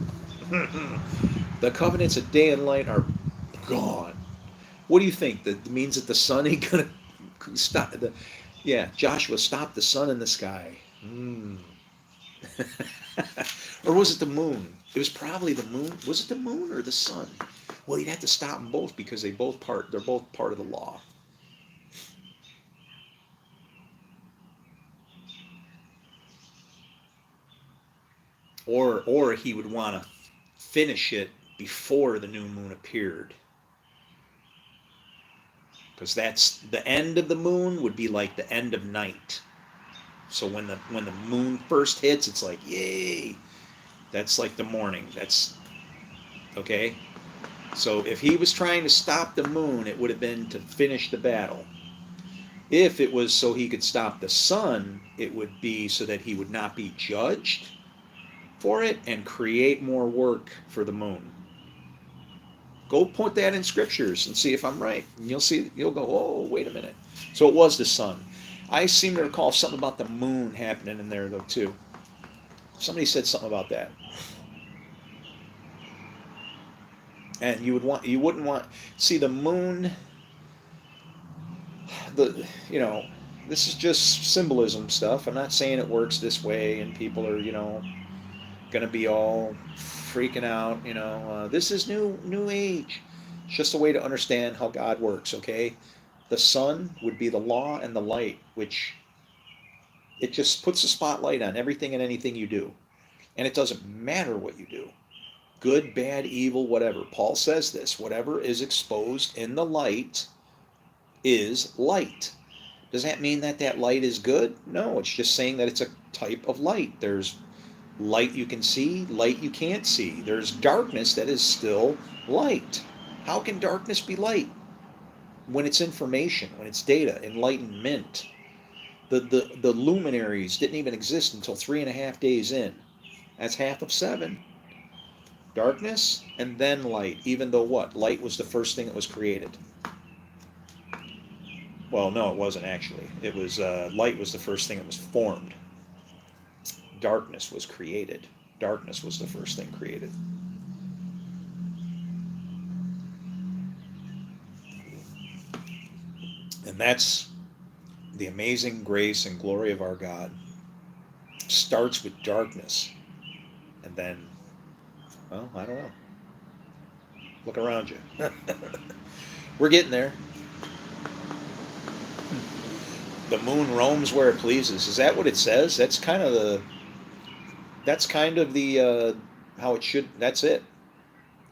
The covenants of day and night are gone. What do you think? That means that the sun ain't going to stop? Joshua stopped the sun in the sky. Or was it the moon? It was probably the moon. Was it the moon or the sun? Well, you'd have to stop them both because they're both part of the law. Or he would want to finish it before the new moon appeared. Because that's the end of the moon would be like the end of night. So when the moon first hits, it's like, yay. That's like the morning. That's okay. So if he was trying to stop the moon, it would have been to finish the battle. If it was so he could stop the sun, it would be so that he would not be judged for it and create more work for the moon. Go put that in scriptures and see if I'm right. And you'll go, oh, wait a minute. So it was the sun. I seem to recall something about the moon happening in there though too. Somebody said something about that. And you wouldn't want see the moon. the this is just symbolism stuff. I'm not saying it works this way and people are going to be all freaking out. This is new age. It's just a way to understand how God works. Okay, the sun would be the law and the light, which it just puts a spotlight on everything and anything you do, and it doesn't matter what you do. Good, bad, evil, whatever. Paul says this: whatever is exposed in the light is light. Does that mean that that light is good? No, it's just saying that it's a type of light. There's light you can see, light you can't see. There's darkness that is still light. How can darkness be light? When it's information, when it's data, enlightenment. The luminaries didn't even exist until 3.5 days in. That's half of 7. Darkness and then light, even though what? Light was the first thing that was created. Well, no, it wasn't actually. It was light was the first thing that was formed. Darkness was created. Darkness was the first thing created. And that's the amazing grace and glory of our God. Starts with darkness. And then, well, I don't know. Look around you. We're getting there. The moon roams where it pleases. Is that what it says? That's kind of the how it should. That's it.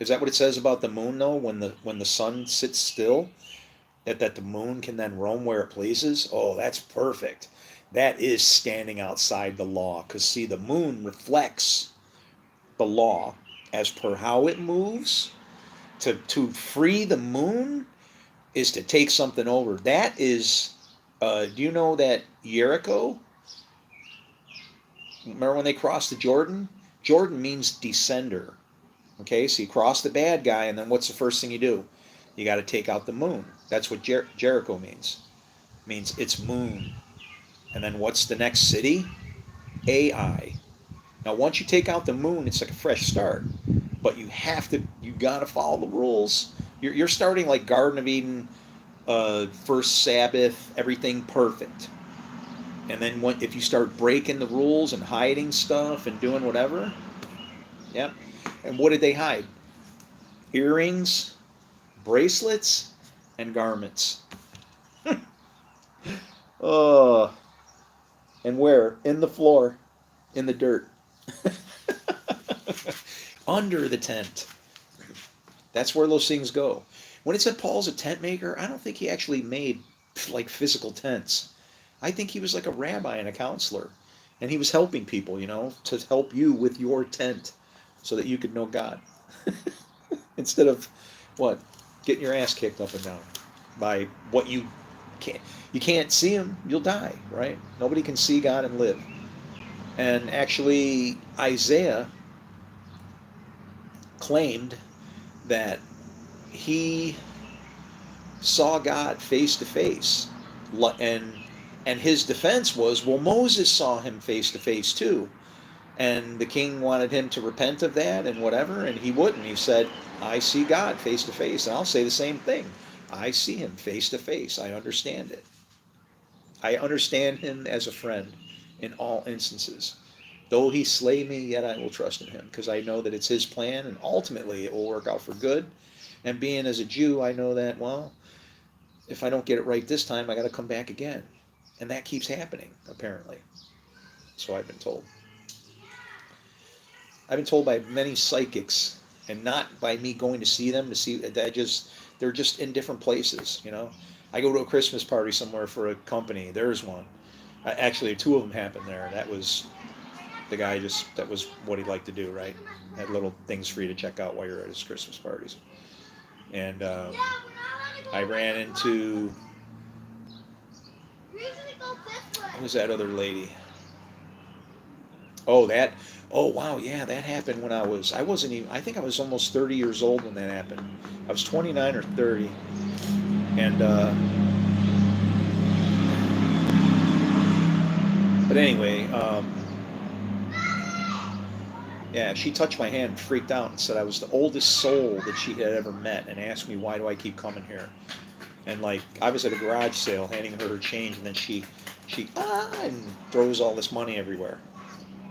Is that what it says about the moon though? When the sun sits still, that the moon can then roam where it pleases. Oh, that's perfect. That is standing outside the law. Because see, the moon reflects the law as per how it moves. To free the moon is to take something over. That is. Do you know that Jericho? Remember when they crossed the Jordan? Jordan means descender. Okay, so you cross the bad guy, and then what's the first thing you do? You got to take out the moon. That's what Jericho means. It means it's moon. And then what's the next city? Ai. Now, once you take out the moon, it's like a fresh start. But you got to follow the rules. You're starting like Garden of Eden. First Sabbath, everything perfect. And then if you start breaking the rules and hiding stuff and doing whatever, yeah. And what did they hide? Earrings, bracelets, and garments. Oh, and where? In the floor, in the dirt, under the tent. That's where those things go. When it said Paul's a tent maker, I don't think he actually made like physical tents. I think he was like a rabbi and a counselor. And he was helping people, to help you with your tent so that you could know God. Instead of what? Getting your ass kicked up and down by what you can't see him, you'll die, right? Nobody can see God and live. And actually, Isaiah claimed that he saw God face to face, and his defense was, well, Moses saw him face to face too, and the king wanted him to repent of that and whatever, and he wouldn't. He said, I see God face to face, and I'll say the same thing. I see him face to face. I understand it. I understand him as a friend in all instances. Though he slay me, yet I will trust in him, because I know that it's his plan, and ultimately it will work out for good. And being as a Jew, I know that, well, if I don't get it right this time, I got to come back again. And that keeps happening, apparently. So I've been told. I've been told by many psychics, and not by me going to see them, they're just in different places, I go to a Christmas party somewhere for a company. There's one. Actually, 2 of them happened there. That was the guy that was what he liked to do, right? Had little things for you to check out while you're at his Christmas parties. And I ran into, what was that other lady? Oh, wow, yeah, that happened when I think I was almost 30 years old when that happened. I was 29 or 30. And, but anyway, yeah, she touched my hand and freaked out and said I was the oldest soul that she had ever met, and asked me, why do I keep coming here? And like I was at a garage sale handing her her change, and then and throws all this money everywhere.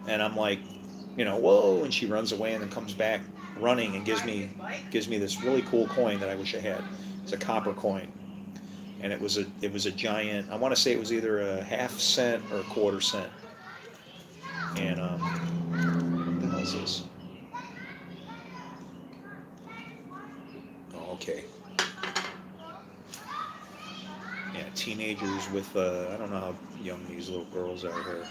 And I'm like, whoa, and she runs away and then comes back running and gives me this really cool coin that I wish I had. It's a copper coin. And it was a giant, I want to say it was either a half cent or a quarter cent. And what the hell is this? Oh, okay. Yeah, teenagers with I don't know how young these little girls are here.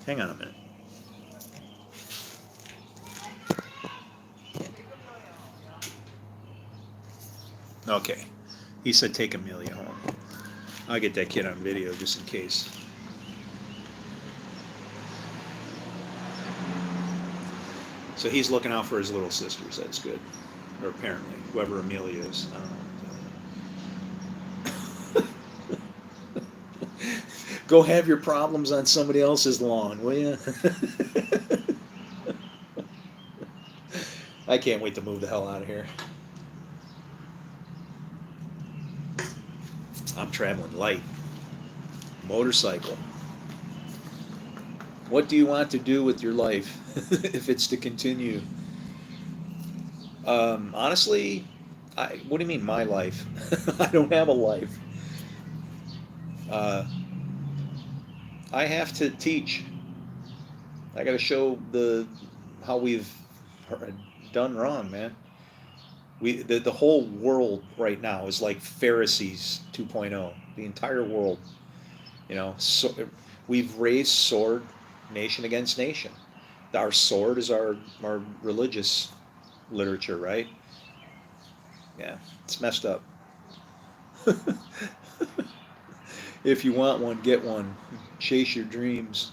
Hang on a minute. Okay. He said take Amelia home. I'll get that kid on video just in case. So he's looking out for his little sisters. That's good. Or apparently, whoever Amelia is. I don't know. Go have your problems on somebody else's lawn, will you? I can't wait to move the hell out of here. I'm traveling light. Motorcycle. What do you want to do with your life if it's to continue? Honestly, what do you mean my life? I don't have a life. Uh, I have to teach. I got to show how we've done wrong, man. The whole world right now is like Pharisees 2.0. The entire world, So we've raised sword nation against nation. Our sword is our religious literature, right? Yeah, it's messed up. If you want one, get one. Chase your dreams.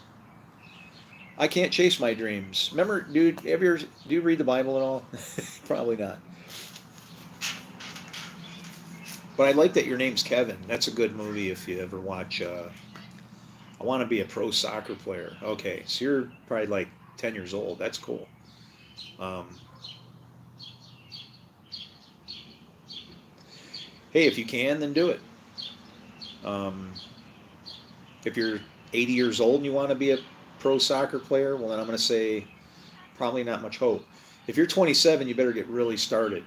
I can't chase my dreams. Remember, dude, do you read the Bible at all? Probably not. But I like that your name's Kevin. That's a good movie if you ever watch. I want to be a pro soccer player. Okay, so you're probably like 10 years old. That's cool. Um, hey, if you can, then do it. Um, if you're 80 years old and you want to be a pro soccer player, well, then I'm going to say probably not much hope. If you're 27, you better get really started.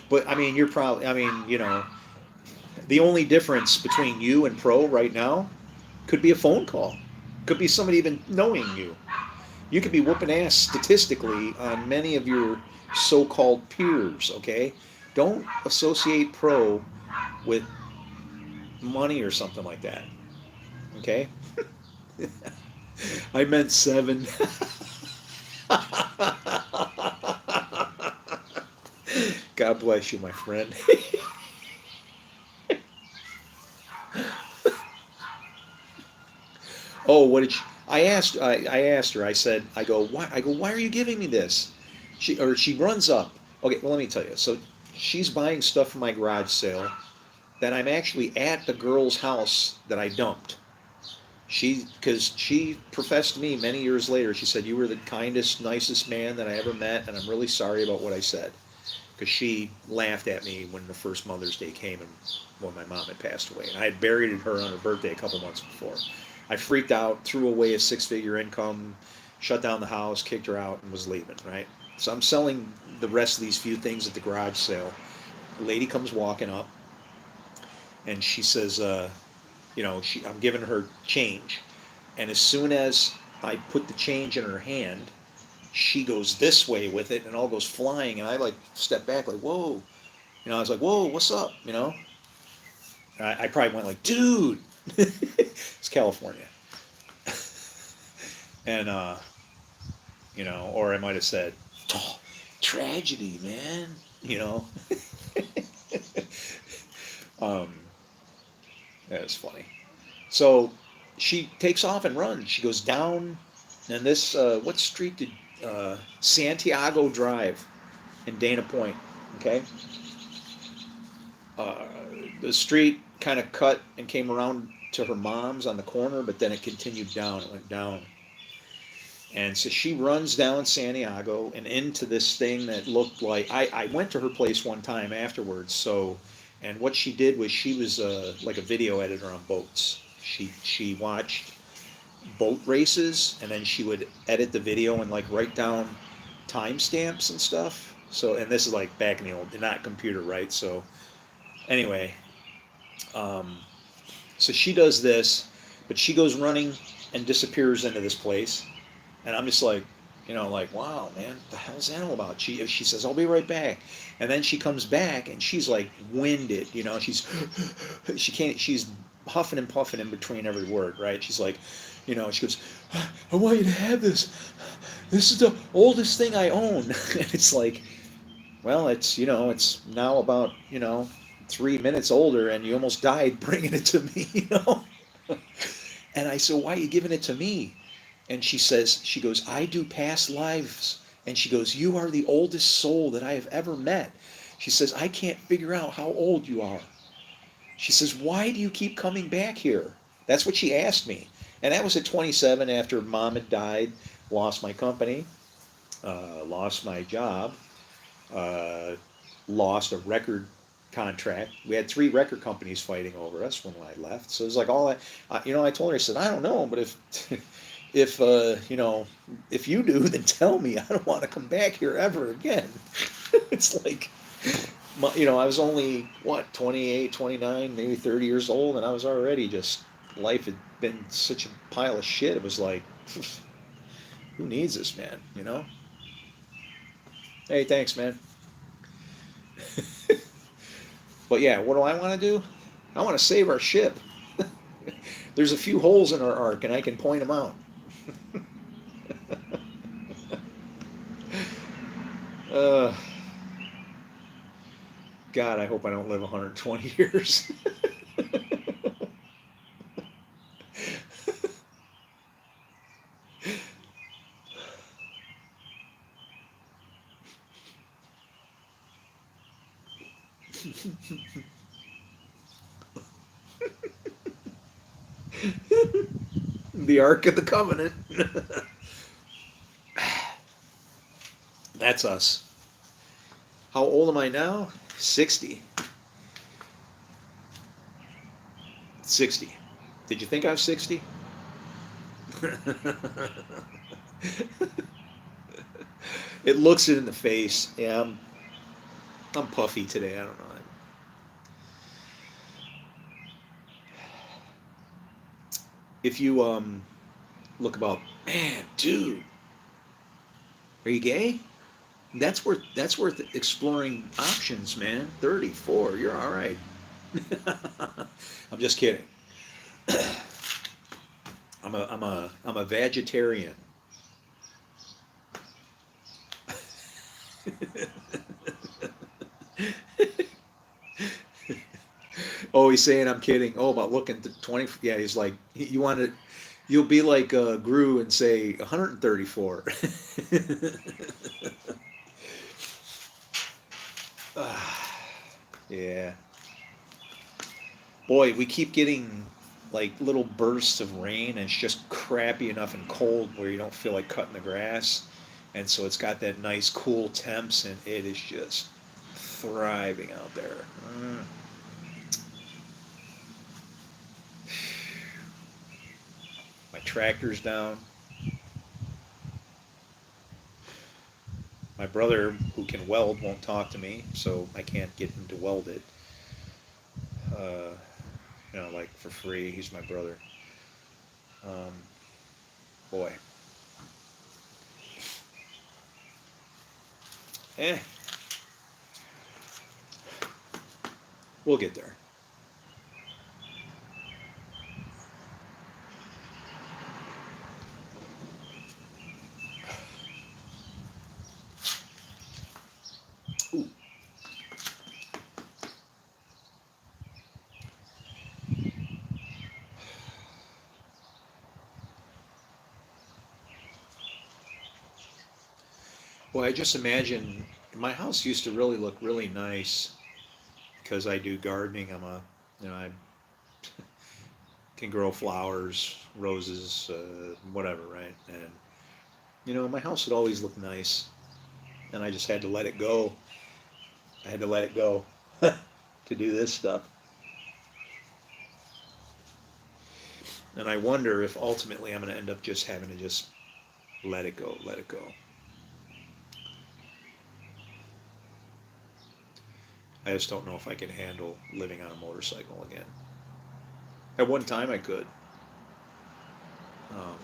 But I mean, the only difference between you and pro right now could be a phone call. Could be somebody even knowing you. You could be whooping ass statistically on many of your so-called peers, okay? Don't associate pro with money or something like that, okay? I meant 7. God bless you, my friend. Oh, what did she, I asked her. I said, why are you giving me this? She runs up. Okay, well, let me tell you. So she's buying stuff from my garage sale that I'm actually at the girl's house that I dumped. Because she professed to me many years later, she said, you were the kindest, nicest man that I ever met, and I'm really sorry about what I said. Because she laughed at me when the first Mother's Day came and when my mom had passed away. And I had buried her on her birthday a couple months before. I freaked out, threw away a 6-figure income, shut down the house, kicked her out, and was leaving, right? So I'm selling the rest of these few things at the garage sale. A lady comes walking up, and she says, I'm giving her change. And as soon as I put the change in her hand, she goes this way with it, and all goes flying, and I like step back like, whoa. I was like, whoa, what's up, I probably went like, dude. It's California. And, or I might have said, oh, tragedy, man, um, that was funny. So she takes off and runs. She goes down, and this, what street did, Santiago Drive in Dana Point, okay? Uh, the street kind of cut and came around to her mom's on the corner, but then it continued down. It went down. And so she runs down Santiago and into this thing that looked like I went to her place one time afterwards. So, and what she did was she was like a video editor on boats. She watched boat races and then she would edit the video and like write down timestamps and stuff. So, and this is like back in the old, not computer, right? So, anyway, um, so she does this, but she goes running and disappears into this place. And I'm just like, like, wow, man, what the hell's that all about? She says, I'll be right back. And then she comes back and she's like winded, she can't, she's huffing and puffing in between every word, right? She's like, she goes, I want you to have this. This is the oldest thing I own. And it's like, well, it's now about, 3 minutes older and you almost died bringing it to me. And I said, why are you giving it to me? And she goes, I do past lives. And she goes, you are the oldest soul that I have ever met. She says, I can't figure out how old you are. She says, why do you keep coming back here? That's what she asked me. And that was at 27 after mom had died, lost my company, lost my job, uh, lost a record contract. We had 3 record companies fighting over us when I left. So it was like all that. I told her, I said, I don't know, but if if you do, then tell me. I don't want to come back here ever again. It's like, I was only what 28, 29, maybe 30 years old, and I was already just life had been such a pile of shit. It was like, who needs this, man? Hey, thanks, man. But yeah, what do I want to do? I want to save our ship. There's a few holes in our ark, and I can point them out. uh, God, I hope I don't live 120 years. The Ark of the Covenant. That's us. How old am I now? 60. 60. Did you think I was 60? It looks it in the face. Yeah, I'm puffy today. I don't know. If you look about, man, dude, are you gay? That's worth exploring options, man. 34, you're all right. I'm just kidding. I'm a vegetarian. Oh, he's saying I'm kidding. Oh, about looking to 20. Yeah, he's like, you want to, you'll be like Gru and say 134. Yeah. Boy, we keep getting like little bursts of rain, and it's just crappy enough and cold where you don't feel like cutting the grass. And so it's got that nice cool temps, and it is just thriving out there. Mm. My tractor's down. My brother, who can weld, won't talk to me, so I can't get him to weld it. Uh, like for free. He's my brother. Um, boy. Eh, we'll get there. Ooh. Well, I just imagine my house used to really look really nice because I do gardening. I can grow flowers, roses, whatever, right? And My house would always look nice, and I just had to let it go. I had to let it go to do this stuff. And I wonder if ultimately I'm going to end up just having to just let it go, let it go. I just don't know if I can handle living on a motorcycle again. At one time I could. Um,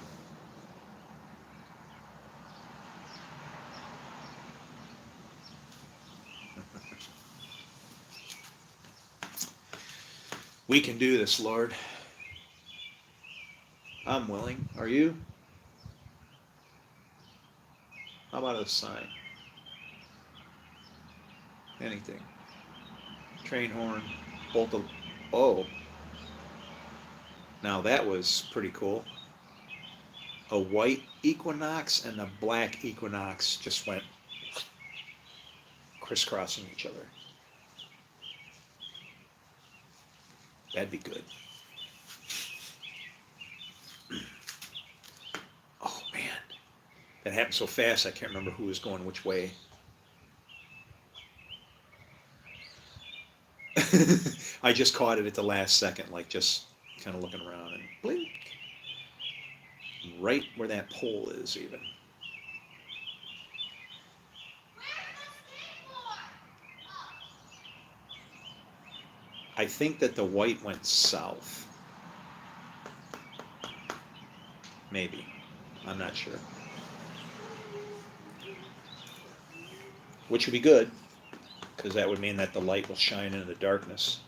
we can do this, Lord. I'm willing. Are you? How about a sign? Anything. Train horn. Bolt of. Oh, now that was pretty cool. A white equinox and a black equinox just went crisscrossing each other. That'd be good. Oh man, that happened so fast I can't remember who was going which way. I just caught it at the last second, like just kind of looking around and blink. Right where that pole is, even. I think that the white went south. Maybe. I'm not sure. Which would be good, because that would mean that the light will shine into the darkness.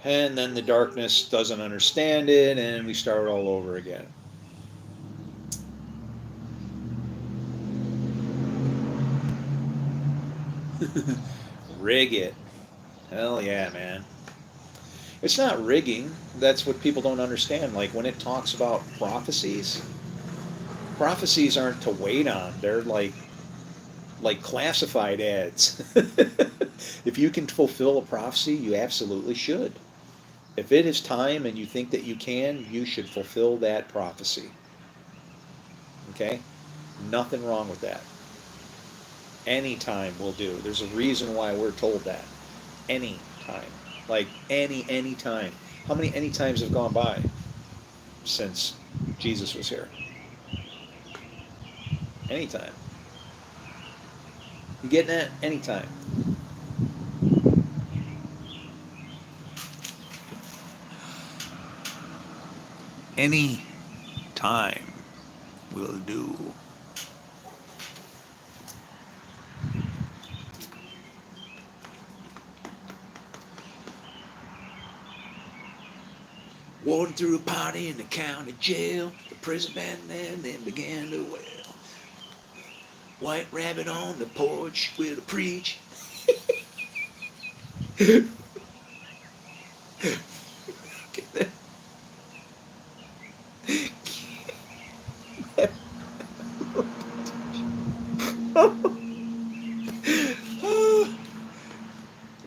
And then the darkness doesn't understand it, and we start all over again. Rig it. Hell yeah, man. It's not rigging. That's what people don't understand. Like when it talks about prophecies, prophecies aren't to wait on. They're like classified ads. If you can fulfill a prophecy, you absolutely should. If it is time and you think that you can, you should fulfill that prophecy. Okay? Nothing wrong with that. Any time will do. There's a reason why we're told that. Any time. Like any time. How many any times have gone by since Jesus was here? Anytime. You getting that? Anytime. Any time will do. Walking through a party in the county jail, the prison band then began to wail. White rabbit on the porch with a preach.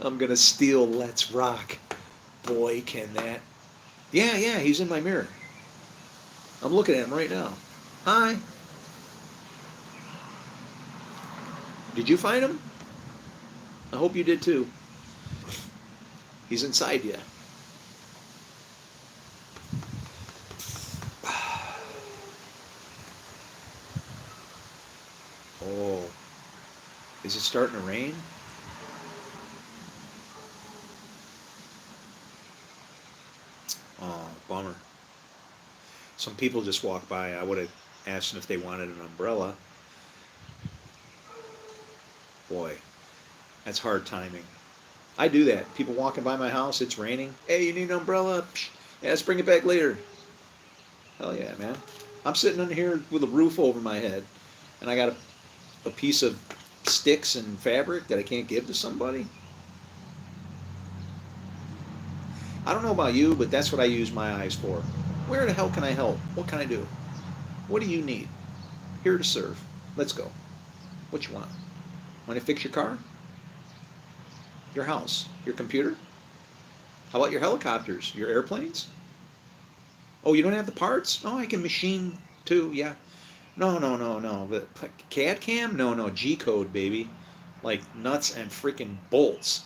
I'm gonna steal Let's Rock. Boy, can that. Yeah, he's in my mirror. I'm looking at him right now. Hi. Did you find him? I hope you did too. He's inside you. Oh. Is it starting to rain? Oh, bummer. Some people just walked by. I would have asked them if they wanted an umbrella. Boy, that's hard timing. I do that. People walking by my house, it's raining. Hey, you need an umbrella? Psh, yeah, let's bring it back later. Hell yeah, man. I'm sitting in here with a roof over my head, and I got a piece of sticks and fabric that I can't give to somebody. I don't know about you, but that's what I use my eyes for. Where the hell can I help? What can I do? What do you need? Here to serve. Let's go. What you want? Want to fix your car? Your house? Your computer? How about your helicopters? Your airplanes? Oh, you don't have the parts? Oh, I can machine too, yeah. No, no, no, no. But CAD cam? No, no. G code, baby. Like nuts and freaking bolts.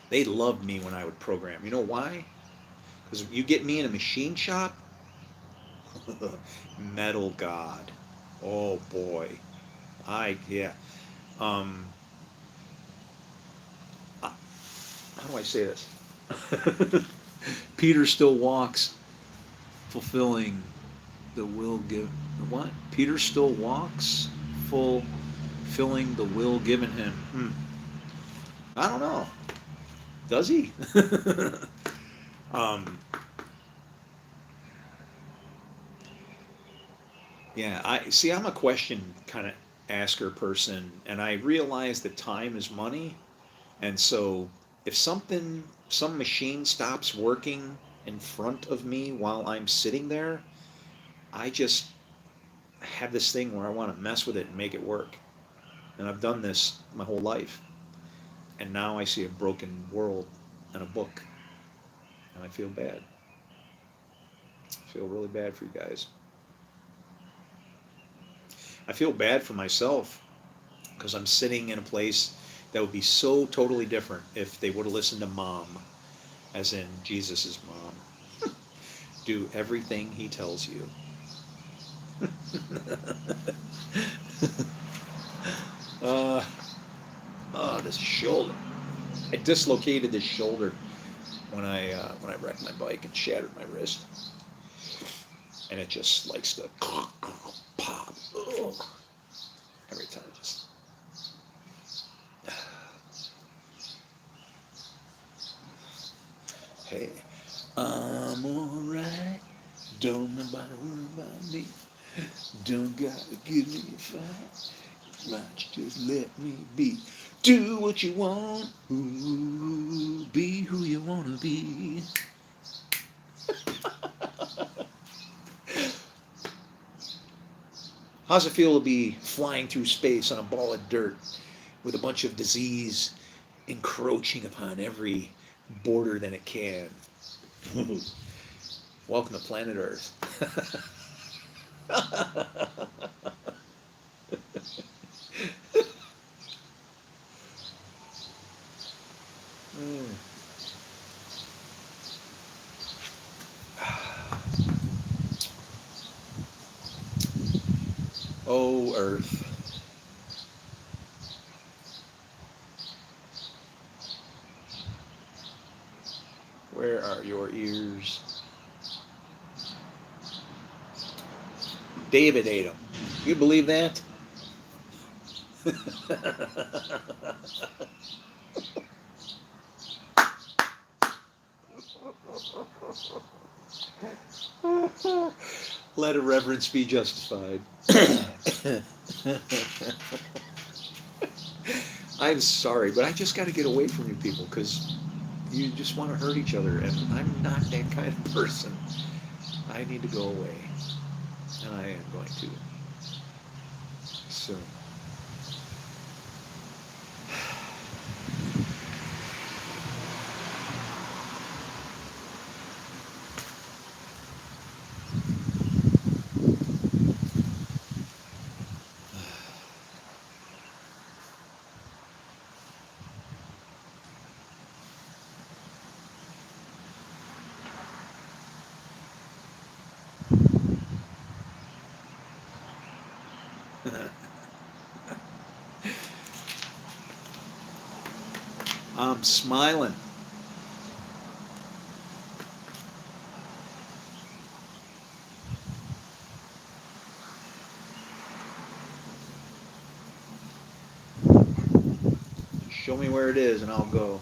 They loved me when I would program. You know why? Because you get me in a machine shop, metal god. Oh boy. Yeah. Um, uh, how do I say this? Peter still walks, fulfilling the will give. What? Peter still walks, fulfilling the will given him. I don't know. Does he? um, yeah. I see. I'm a question kind of asker person, and I realize that time is money. And so if some machine stops working in front of me while I'm sitting there, I just have this thing where I want to mess with it and make it work. And I've done this my whole life. And now I see a broken world in a book, and I feel bad. I feel really bad for you guys. I feel bad for myself because I'm sitting in a place that would be so totally different if they would have listened to mom, as in Jesus's mom. Do everything he tells you. uh, this shoulder. I dislocated this shoulder when I wrecked my bike and shattered my wrist, and it just likes to pop. Ugh. Every time, just hey, I'm alright. Don't nobody worry about me. Don't gotta give me a fight. Right, just let me be. Do what you want. Ooh, be who you wanna be. How's it feel to be flying through space on a ball of dirt with a bunch of disease encroaching upon every border that it can? Welcome to planet Earth. Mm. Oh, Earth. Where are your ears? David ate them. You believe that? Let irreverence be justified. I'm sorry, but I just got to get away from you people because you just want to hurt each other, and I'm not that kind of person. I need to go away, and I am going to soon. I'm smiling. Show me where it is, and I'll go.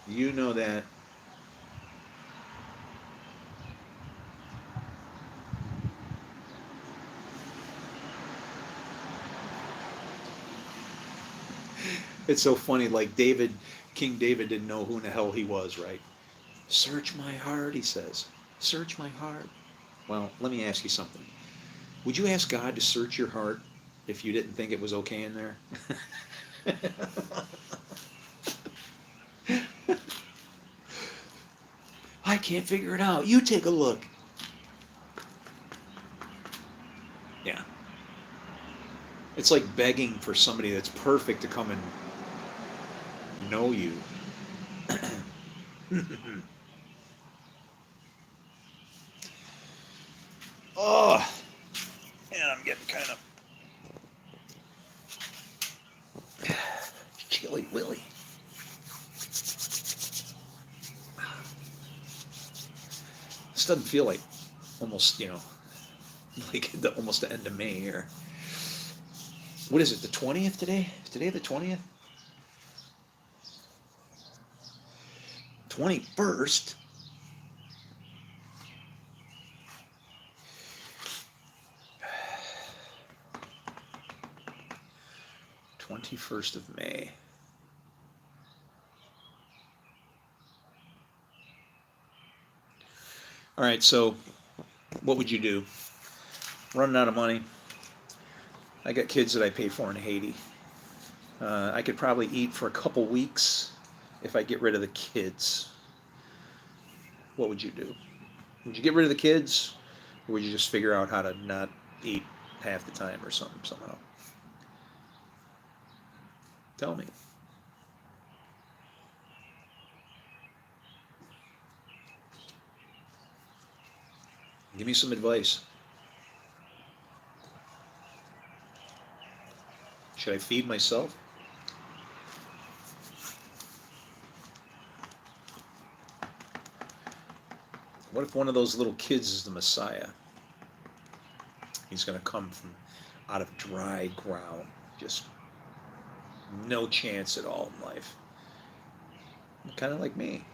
You know that. It's so funny. Like David, King David didn't know who in the hell he was, right? Search my heart, he says. Search my heart. Well, let me ask you something. Would you ask God to search your heart if you didn't think it was okay in there? I can't figure it out. You take a look. Yeah. It's like begging for somebody that's perfect to come and know you. Oh, man, I'm getting kind of chilly willy. This doesn't feel like almost, like almost the end of May here. What is it, the 20th today? Is today the 20th? 21st? 21st of May. All right, so what would you do? Running out of money. I got kids that I pay for in Haiti. I could probably eat for a couple weeks if I get rid of the kids. What would you do? Would you get rid of the kids, or would you just figure out how to not eat half the time or something somehow? Tell me. Give me some advice. Should I feed myself? What if one of those little kids is the Messiah? He's going to come from out of dry ground, just no chance at all in life. Kind of like me.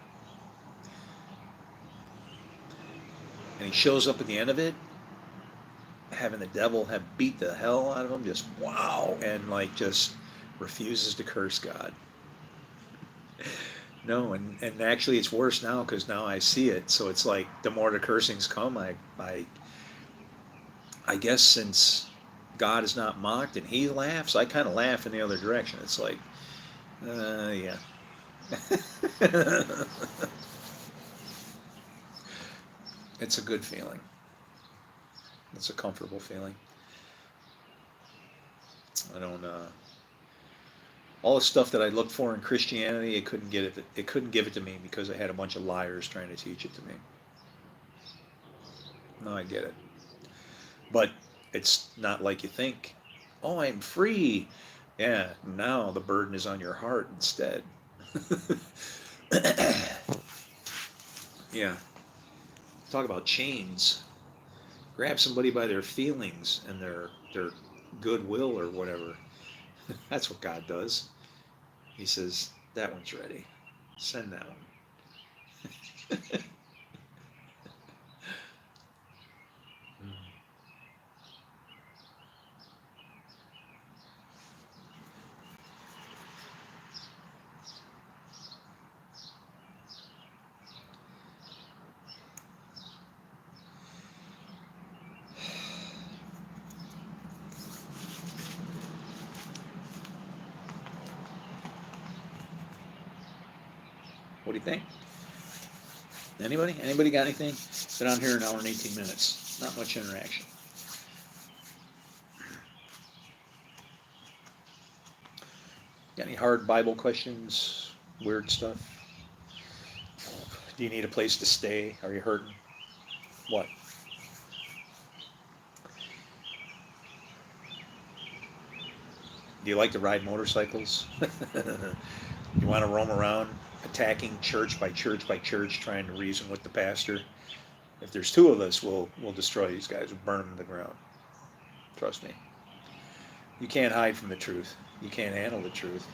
And he shows up at the end of it, having the devil have beat the hell out of him, just wow, and like just refuses to curse God. No, and actually it's worse now because now I see it. So it's like the more the cursings come, I guess since God is not mocked and he laughs, I kind of laugh in the other direction. It's like, yeah. It's a good feeling. It's a comfortable feeling. I don't. All the stuff that I looked for in Christianity, it couldn't get it. It couldn't give it to me because I had a bunch of liars trying to teach it to me. No, I get it, but it's not like you think. Oh, I'm free. Yeah, now the burden is on your heart instead. Yeah. Talk about chains. Grab somebody by their feelings and their goodwill or whatever. That's what God does. He says, that one's ready. Send that one. What do you think? Anybody? Anybody got anything? Been on here an hour and 18 minutes. Not much interaction. Got any hard Bible questions? Weird stuff? Do you need a place to stay? Are you hurting? What? Do you like to ride motorcycles? You want to roam around attacking church by church by church, trying to reason with the pastor? If there's two of us, we'll destroy these guys. We'll burn them to the ground. Trust me. You can't hide from the truth. You can't handle the truth.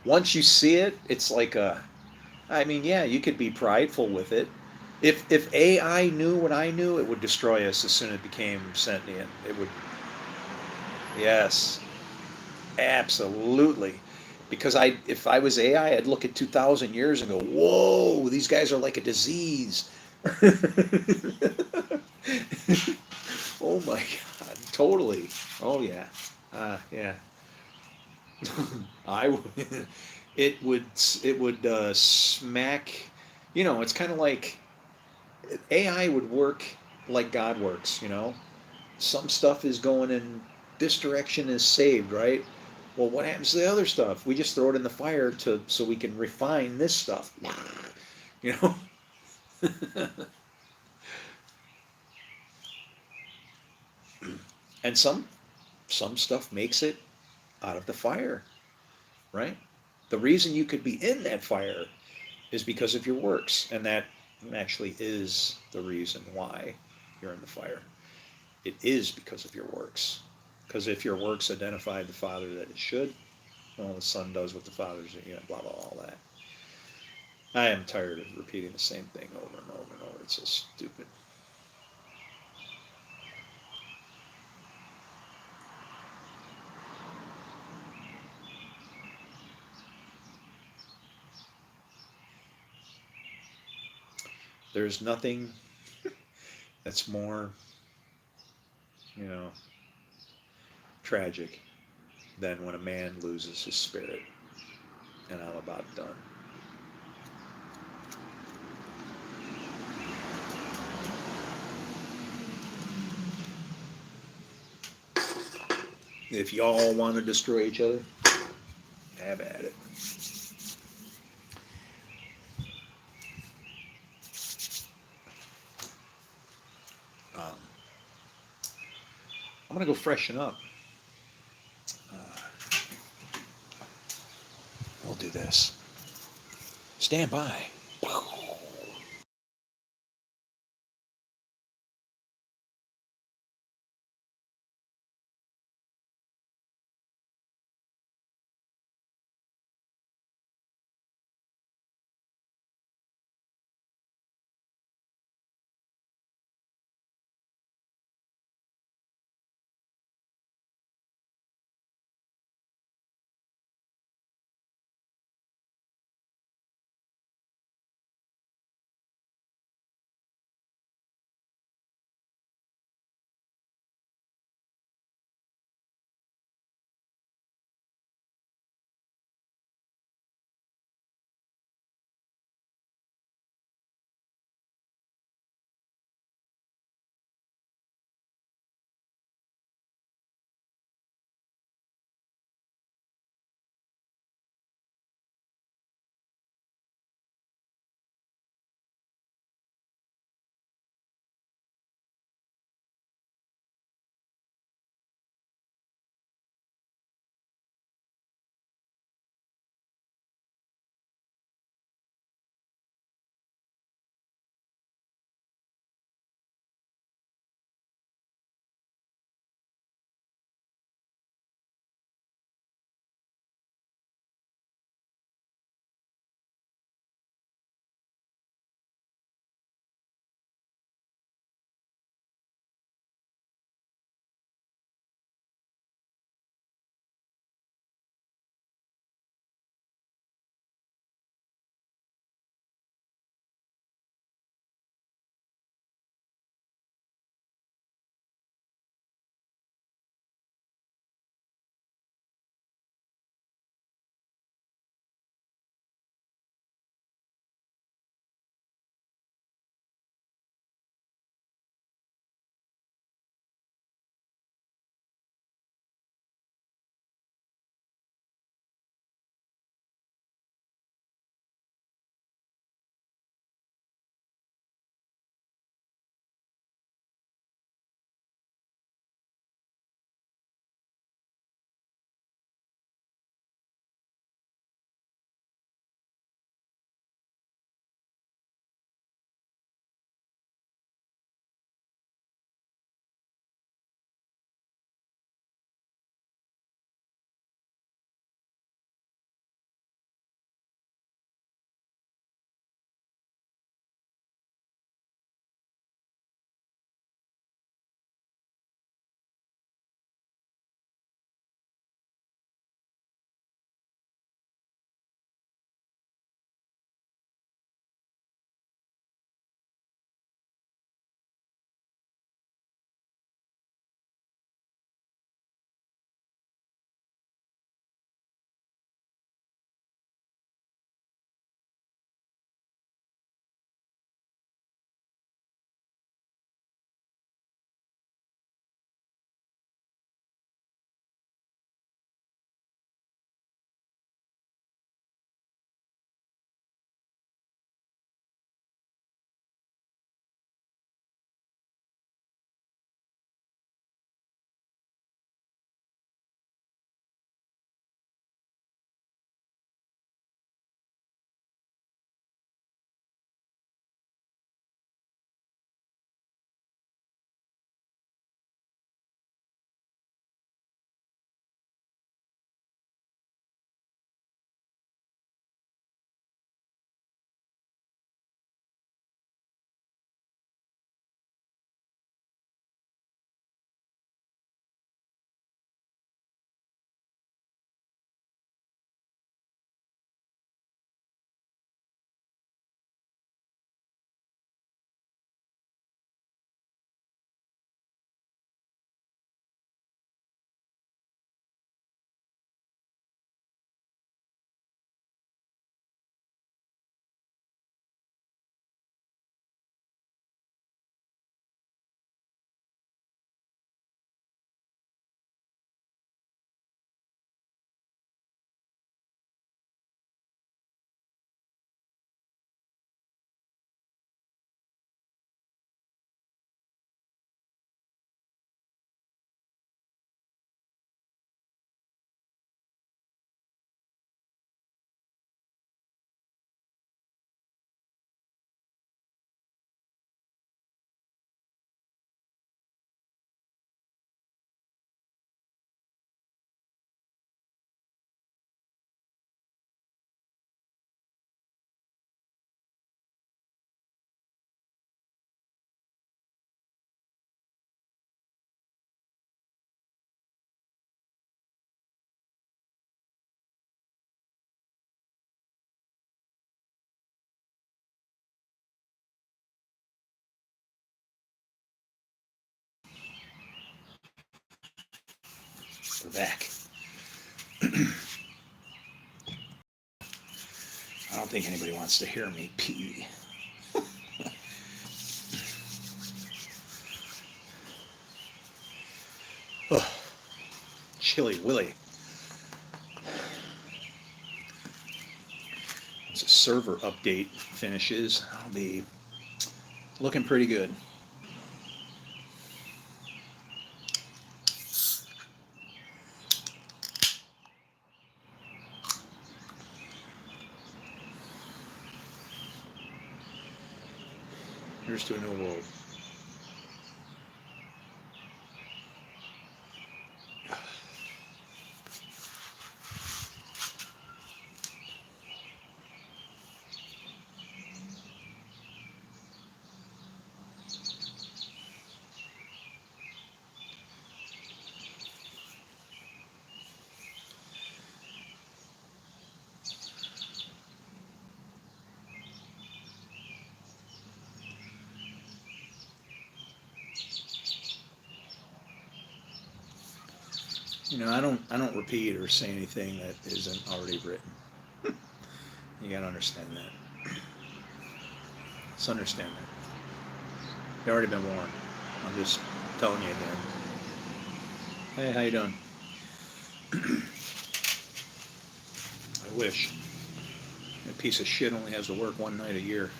Once you see it, it's like yeah, you could be prideful with it. If AI knew what I knew, it would destroy us as soon as it became sentient. It would, yes, absolutely. Because if I was AI, I'd look at 2,000 years and go, whoa, these guys are like a disease. Oh my God, totally. Oh yeah, yeah. I would. it would smack. It's kind of like AI would work like God works. Some stuff is going in this direction is saved, right? Well, what happens to the other stuff? We just throw it in the fire to so we can refine this stuff. You know. And some stuff makes it out of the fire, right? The reason you could be in that fire is because of your works, and that actually is the reason why you're in the fire. It is because of your works. Because if your works identify the Father that it should, well, the Son does what the Father's, blah, blah, all that. I am tired of repeating the same thing over and over and over. It's so stupid. There's nothing that's more, you know, tragic than when a man loses his spirit. And I'm about done. If y'all want to destroy each other, have at it. Um, I'm gonna go freshen up. Uh, we'll do this. Stand by. We're back. I don't think anybody wants to hear me pee. Oh, Chilly Willy. Once a server update finishes, I'll be looking pretty good. Here's to a new world. You know, I don't repeat or say anything that isn't already written. You gotta understand that. Let's understand that. You've already been warned. I'm just telling you again. Hey, how you doing? I wish. A piece of shit only has to work one night a year.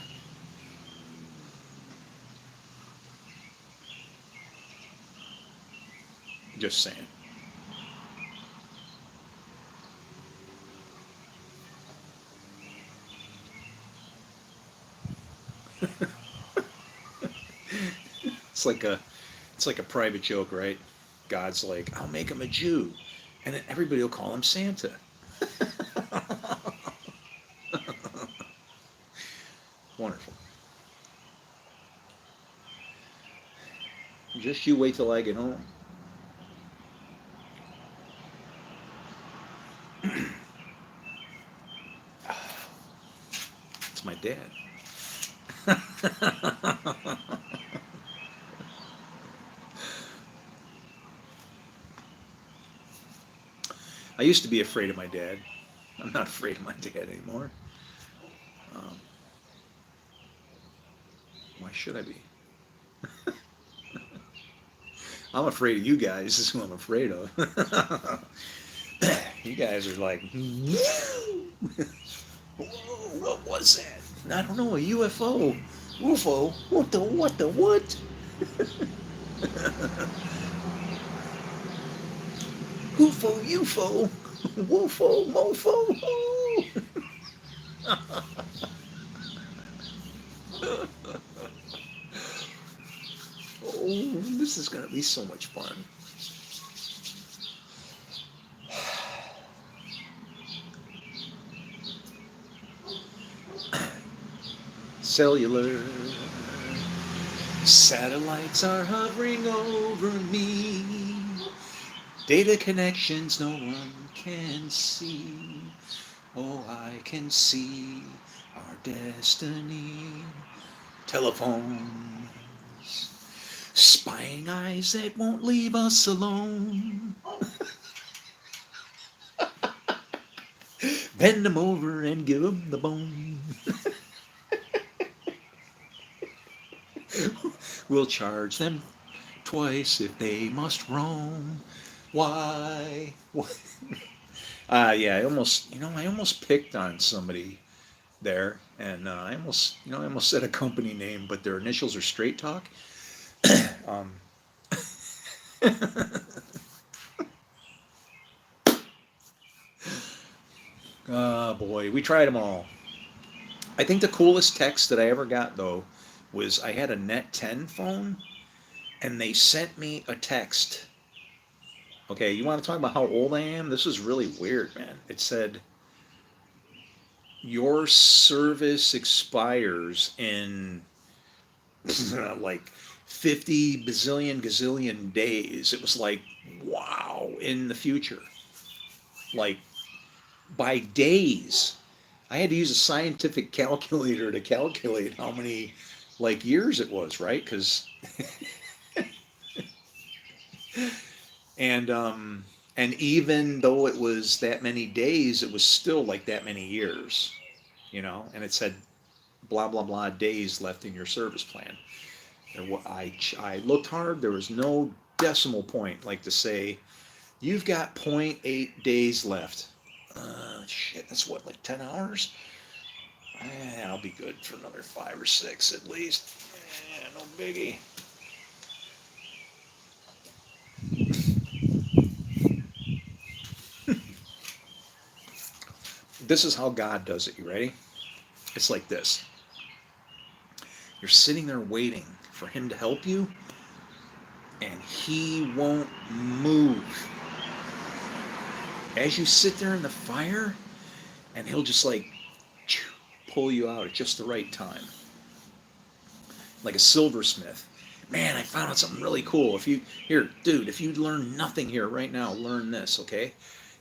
Just saying. It's like a it's like a private joke, right? God's like, I'll make him a Jew, and then everybody will call him Santa. Wonderful. Just you wait till I get home. It's my dad. I used to be afraid of my dad. I'm not afraid of my dad anymore. Um, why should I be? I'm afraid of you guys. This is who I'm afraid of. You guys are like, whoa, what was that? I don't know, a UFO. UFO? What the what the what? UFO, UFO, woofo, mofo. Oh, this is gonna be so much fun. Cellular satellites are hovering over me. Data connections no one can see. Oh, I can see our destiny. Telephones, spying eyes that won't leave us alone. Bend them over and give them the bone. We'll charge them twice if they must roam. Why? Yeah, I almost picked on somebody there, and I almost said a company name, but their initials are Straight Talk. um, oh boy, we tried them all. I think the coolest text that I ever got though was I had a Net 10 phone, and they sent me a text. Okay, you want to talk about how old I am? This is really weird, man. It said, your service expires in like 50 bazillion gazillion days. It was like, wow, in the future. Like, by days. I had to use a scientific calculator to calculate how many like years it was, right? Because and And even though it was that many days, it was still like that many years, and it said blah, blah, blah days left in your service plan. And I looked hard, there was no decimal point, like to say, you've got .8 days left. Shit, that's what, like 10 hours? I'll be good for another 5 or 6 at least. No biggie. This is how God does it. You ready? It's like this. You're sitting there waiting for him to help you, and he won't move. As you sit there in the fire, and he'll just like pull you out at just the right time. Like a silversmith. Man, I found out something really cool. If you learn nothing here right now, learn this, okay?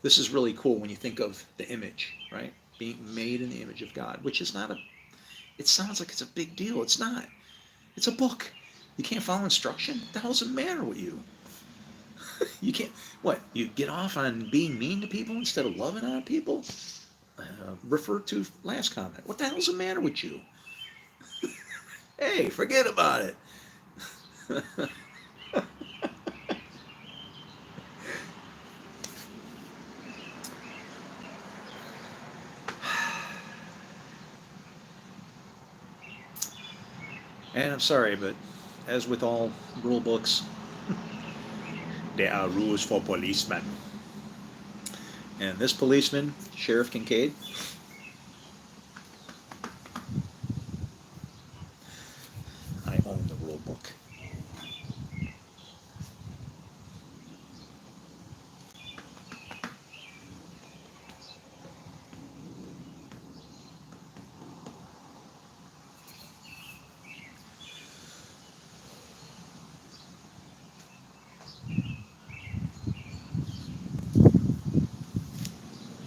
This is really cool when you think of the image, right? Being made in the image of God, which is not it sounds like it's a big deal. It's not. It's a book. You can't follow instruction? What the hell's the matter with you? You can't, what? You get off on being mean to people instead of loving on people? Refer to last comment. What the hell's the matter with you? Hey, forget about it. And I'm sorry, but as with all rule books, there are rules for policemen. And this policeman, Sheriff Kincaid, I own the rule book.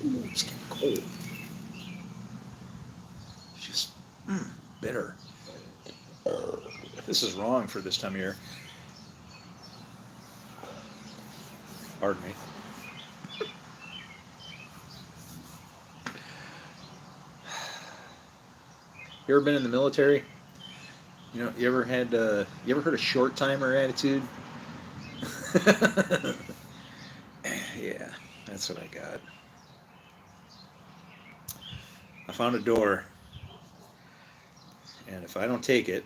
Ooh, it's getting cold. It's just bitter. This is wrong for this time of year. Pardon me. You ever been in the military? You ever heard of short timer attitude? Yeah, that's what I got. I found a door, and if I don't take it,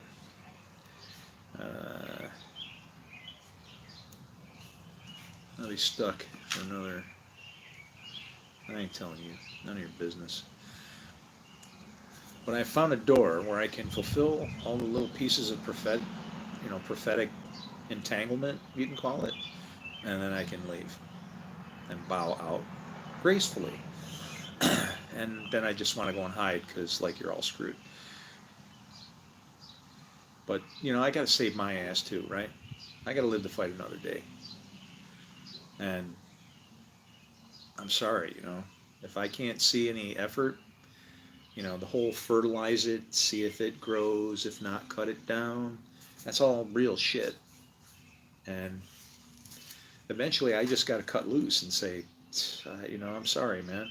I'll be stuck for another. I ain't telling you, none of your business. But I found a door where I can fulfill all the little pieces of prophetic entanglement, you can call it, and then I can leave and bow out gracefully. And then I just want to go and hide because, like, you're all screwed. But, I got to save my ass too, right? I got to live to fight another day. And I'm sorry, if I can't see any effort, the whole fertilize it, see if it grows, if not, cut it down. That's all real shit. And eventually I just got to cut loose and say, I'm sorry, man.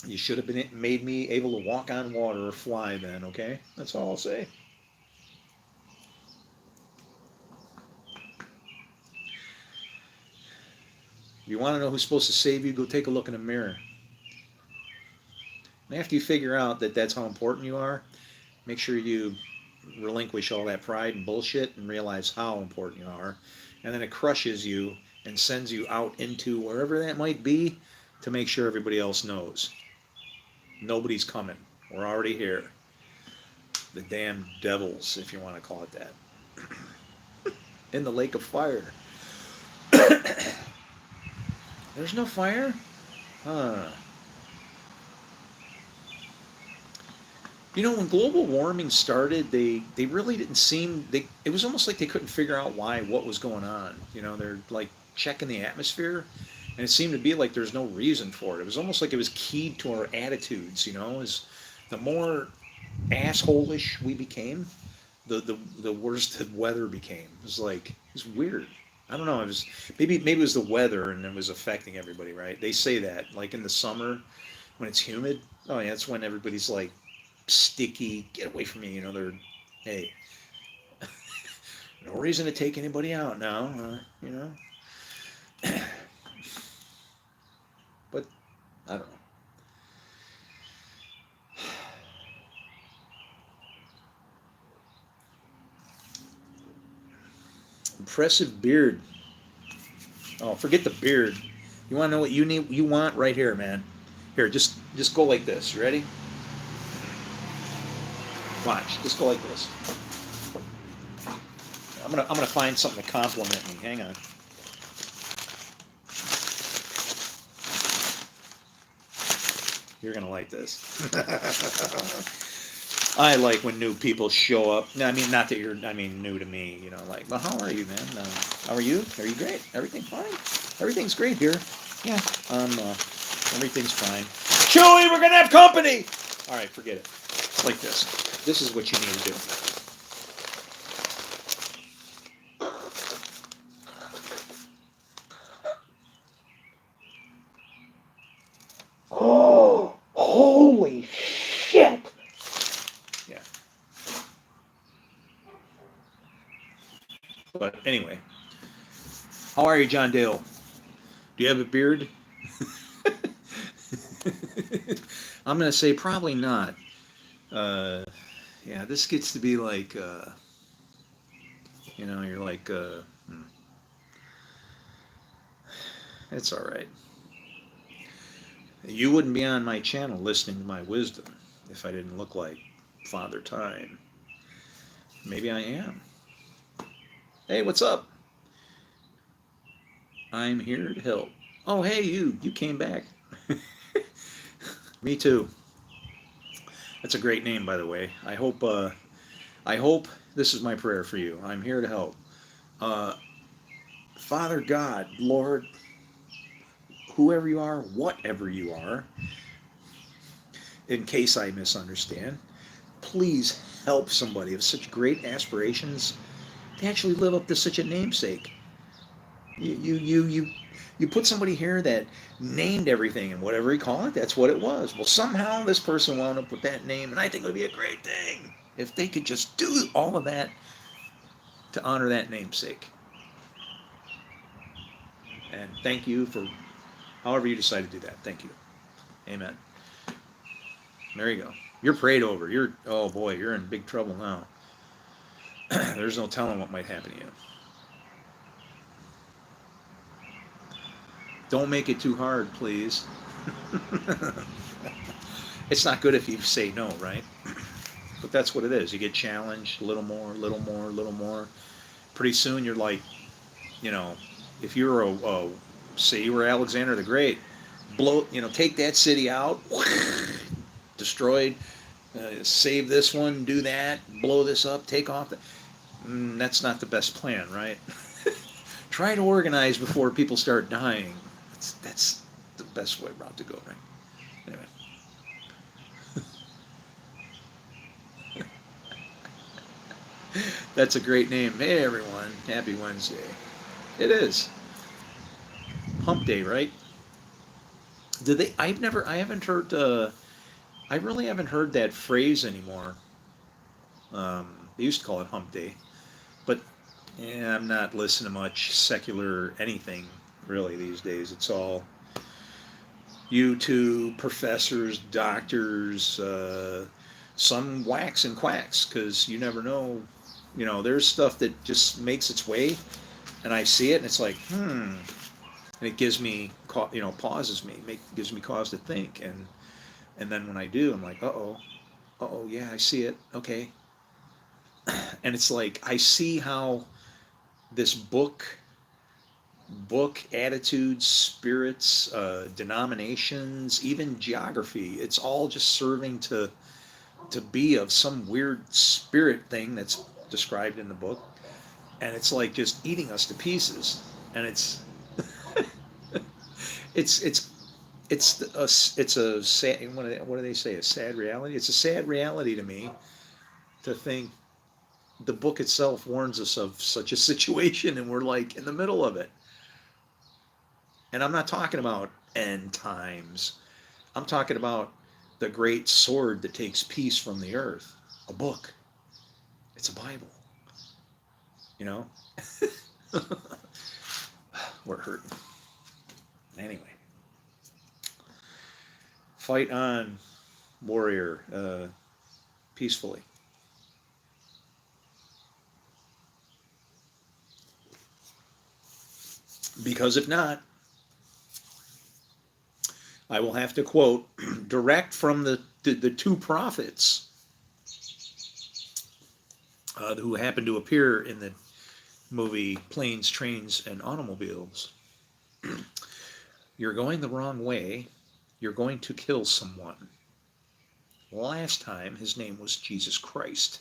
You should have made me able to walk on water or fly then, okay? That's all I'll say. If you want to know who's supposed to save you, go take a look in the mirror. And after you figure out that that's how important you are, make sure you relinquish all that pride and bullshit and realize how important you are. And then it crushes you and sends you out into wherever that might be to make sure everybody else knows. Nobody's coming. We're already here. The damn devils, if you want to call it that. In the lake of fire. There's no fire? Huh. When global warming started, they really didn't seem, it was almost like they couldn't figure out what was going on. They're like checking the atmosphere, and it seemed to be like there's no reason for it. It was almost like it was keyed to our attitudes, as the more asshole-ish we became, the worse the weather became. It was like, it was weird. I don't know. It was maybe it was the weather and it was affecting everybody, right? They say that like in the summer when it's humid. Oh yeah, that's when everybody's like sticky. Get away from me. You know, they're hey, no reason to take anybody out now. You know, but I don't know. Impressive beard. Oh, forget the beard. You want to know what you need? You want right here, man. Here, just go like this. You ready? Watch. Just go like this. I'm gonna find something to compliment me. Hang on. You're gonna like this. I like when new people show up. I mean, not that you're. I mean, new to me. You know, like, well, how are you, man? How are you? Are you great? Everything fine? Everything's great here. Yeah. Everything's fine. Chewy, we're gonna have company. All right, forget it. It's like this. This is what you need to do. Oh, holy shit! Yeah. But anyway, how are you, John Dale? Do you have a beard? I'm gonna say probably not. Uh, yeah, this gets to be like, you know, you're like, it's all right. You wouldn't be on my channel listening to my wisdom if I didn't look like Father Time. Maybe I am. Hey, what's up? I'm here to help. Oh, hey, you came back. Me too. That's a great name, by the way. I hope this is my prayer for you. I'm here to help. Uh, Father God, Lord, whoever you are, whatever you are, in case I misunderstand, please help somebody of such great aspirations to actually live up to such a namesake. You put somebody here that named everything and whatever you call it, that's what it was. Well, somehow this person wound up with that name, and I think it would be a great thing if they could just do all of that to honor that namesake. And thank you for however you decide to do that. Thank you. Amen. There you go. You're prayed over. You're oh boy, you're in big trouble now. There's no telling what might happen to you. Don't make it too hard, please. It's not good if you say no, right? But that's what it is. You get challenged a little more, a little more, a little more. Pretty soon you're like, you know, if you were say you were Alexander the Great, take that city out, destroyed, save this one, do that, blow this up, take off. That's not the best plan, right? Try to organize before people start dying. That's the best way route to go, right? Anyway. That's a great name. Hey everyone, happy Wednesday. It is Hump Day, right? Did they? I haven't heard. I really haven't heard that phrase anymore. They used to call it Hump Day, but yeah, I'm not listening to much secular anything really these days. It's all YouTube professors, doctors, some whacks and quacks, because you never know. You know, there's stuff that just makes its way, and I see it, and it's like, and it gives me, pauses me, gives me cause to think, and then when I do, I'm like, yeah, I see it, okay, and it's like I see how this book attitudes, spirits, denominations, even geography, it's all just serving to be of some weird spirit thing that's described in the book, and it's like just eating us to pieces, and it's it's a sad, what do they say, a sad reality. It's a sad reality to me to think the book itself warns us of such a situation, and we're like in the middle of it. And I'm not talking about end times. I'm talking about the great sword that takes peace from the earth. A book. It's a Bible. You know? We're hurting. Anyway. Fight on, warrior, peacefully. Because if not, I will have to quote direct from the two prophets who happened to appear in the movie Planes, Trains, and Automobiles. You're going the wrong way. You're going to kill someone. Last time, his name was Jesus Christ.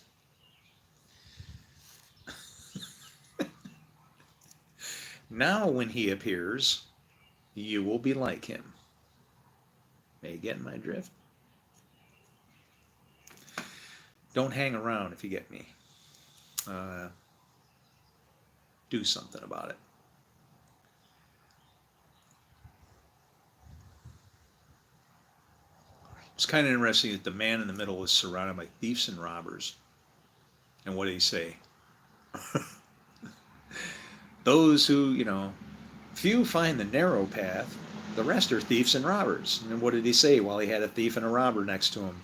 Now, when he appears, you will be like him. Are you getting my drift? Don't hang around if you get me. Do something about it. It's kind of interesting that the man in the middle is surrounded by thieves and robbers. And what did he say? Those who, few find the narrow path, the rest are thieves and robbers. And what did he say while he had a thief and a robber next to him?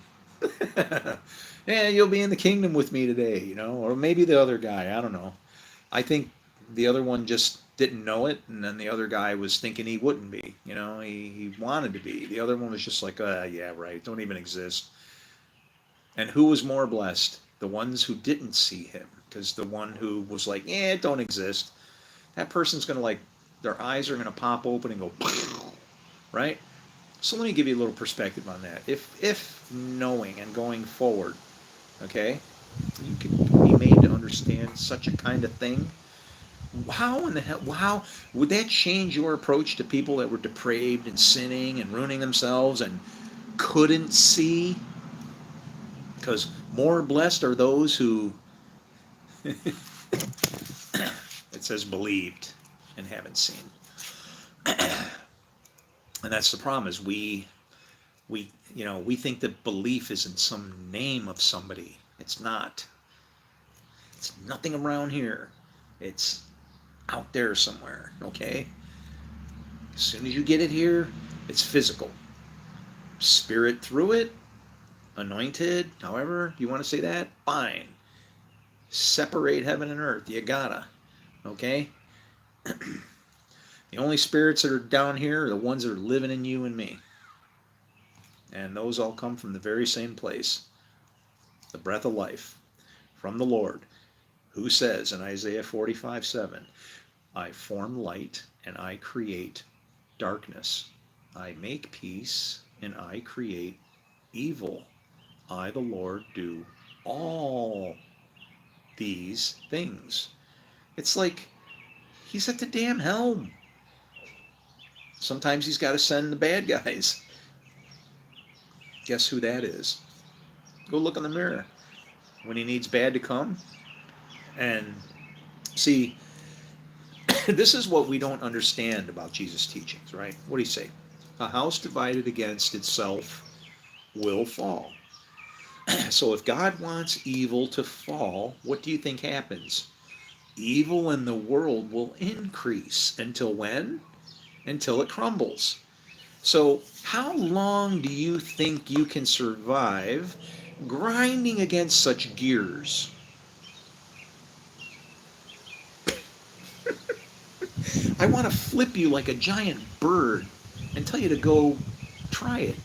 Yeah, you'll be in the kingdom with me today, or maybe the other guy, I don't know. I think the other one just didn't know it, and then the other guy was thinking he wouldn't be, he wanted to be. The other one was just like, yeah, right, don't even exist. And who was more blessed? The ones who didn't see him, because the one who was like, yeah, it don't exist, that person's going to their eyes are going to pop open and go, right? So let me give you a little perspective on that. If knowing and going forward, okay, you can be made to understand such a kind of thing, how in the hell, how would that change your approach to people that were depraved and sinning and ruining themselves and couldn't see? Because more blessed are those who, it says believed and haven't seen. And that's the problem is we think that belief is in some name of somebody. It's not. It's nothing around here. It's out there somewhere, okay? As soon as you get it here, it's physical. Spirit through it, anointed, however you want to say that, fine. Separate heaven and earth. You gotta, okay? The only spirits that are down here are the ones that are living in you and me. And those all come from the very same place. The breath of life from the Lord, who says in Isaiah 45:7, I form light and I create darkness. I make peace and I create evil. I, the Lord, do all these things. It's like he's at the damn helm. Sometimes he's got to send the bad guys. Guess who that is? Go look in the mirror when he needs bad to come. And see, this is what we don't understand about Jesus' teachings, right? What do you say? A house divided against itself will fall. So if God wants evil to fall, what do you think happens? Evil in the world will increase until when? Until it crumbles. So how long do you think you can survive grinding against such gears? I want to flip you like a giant bird and tell you to go try it.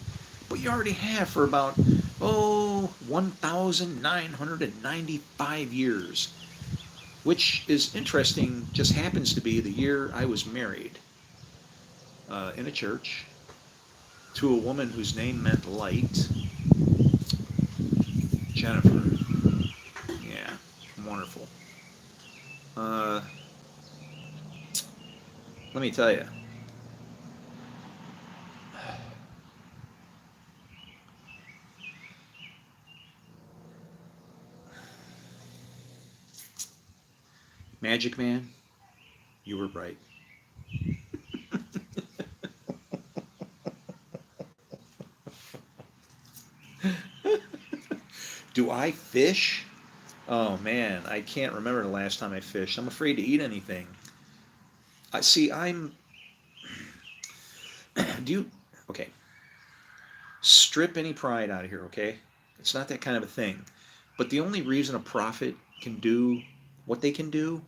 But you already have for about, 1,995 years. Which is interesting, just happens to be the year I was married in a church to a woman whose name meant light. Jennifer. Yeah, wonderful. Let me tell you. Magic Man, you were right. Do I fish? Oh man, I can't remember the last time I fished. I'm afraid to eat anything. I see. I'm. Do you? Okay. Strip any pride out of here. Okay. It's not that kind of a thing. But the only reason a prophet can do what they can do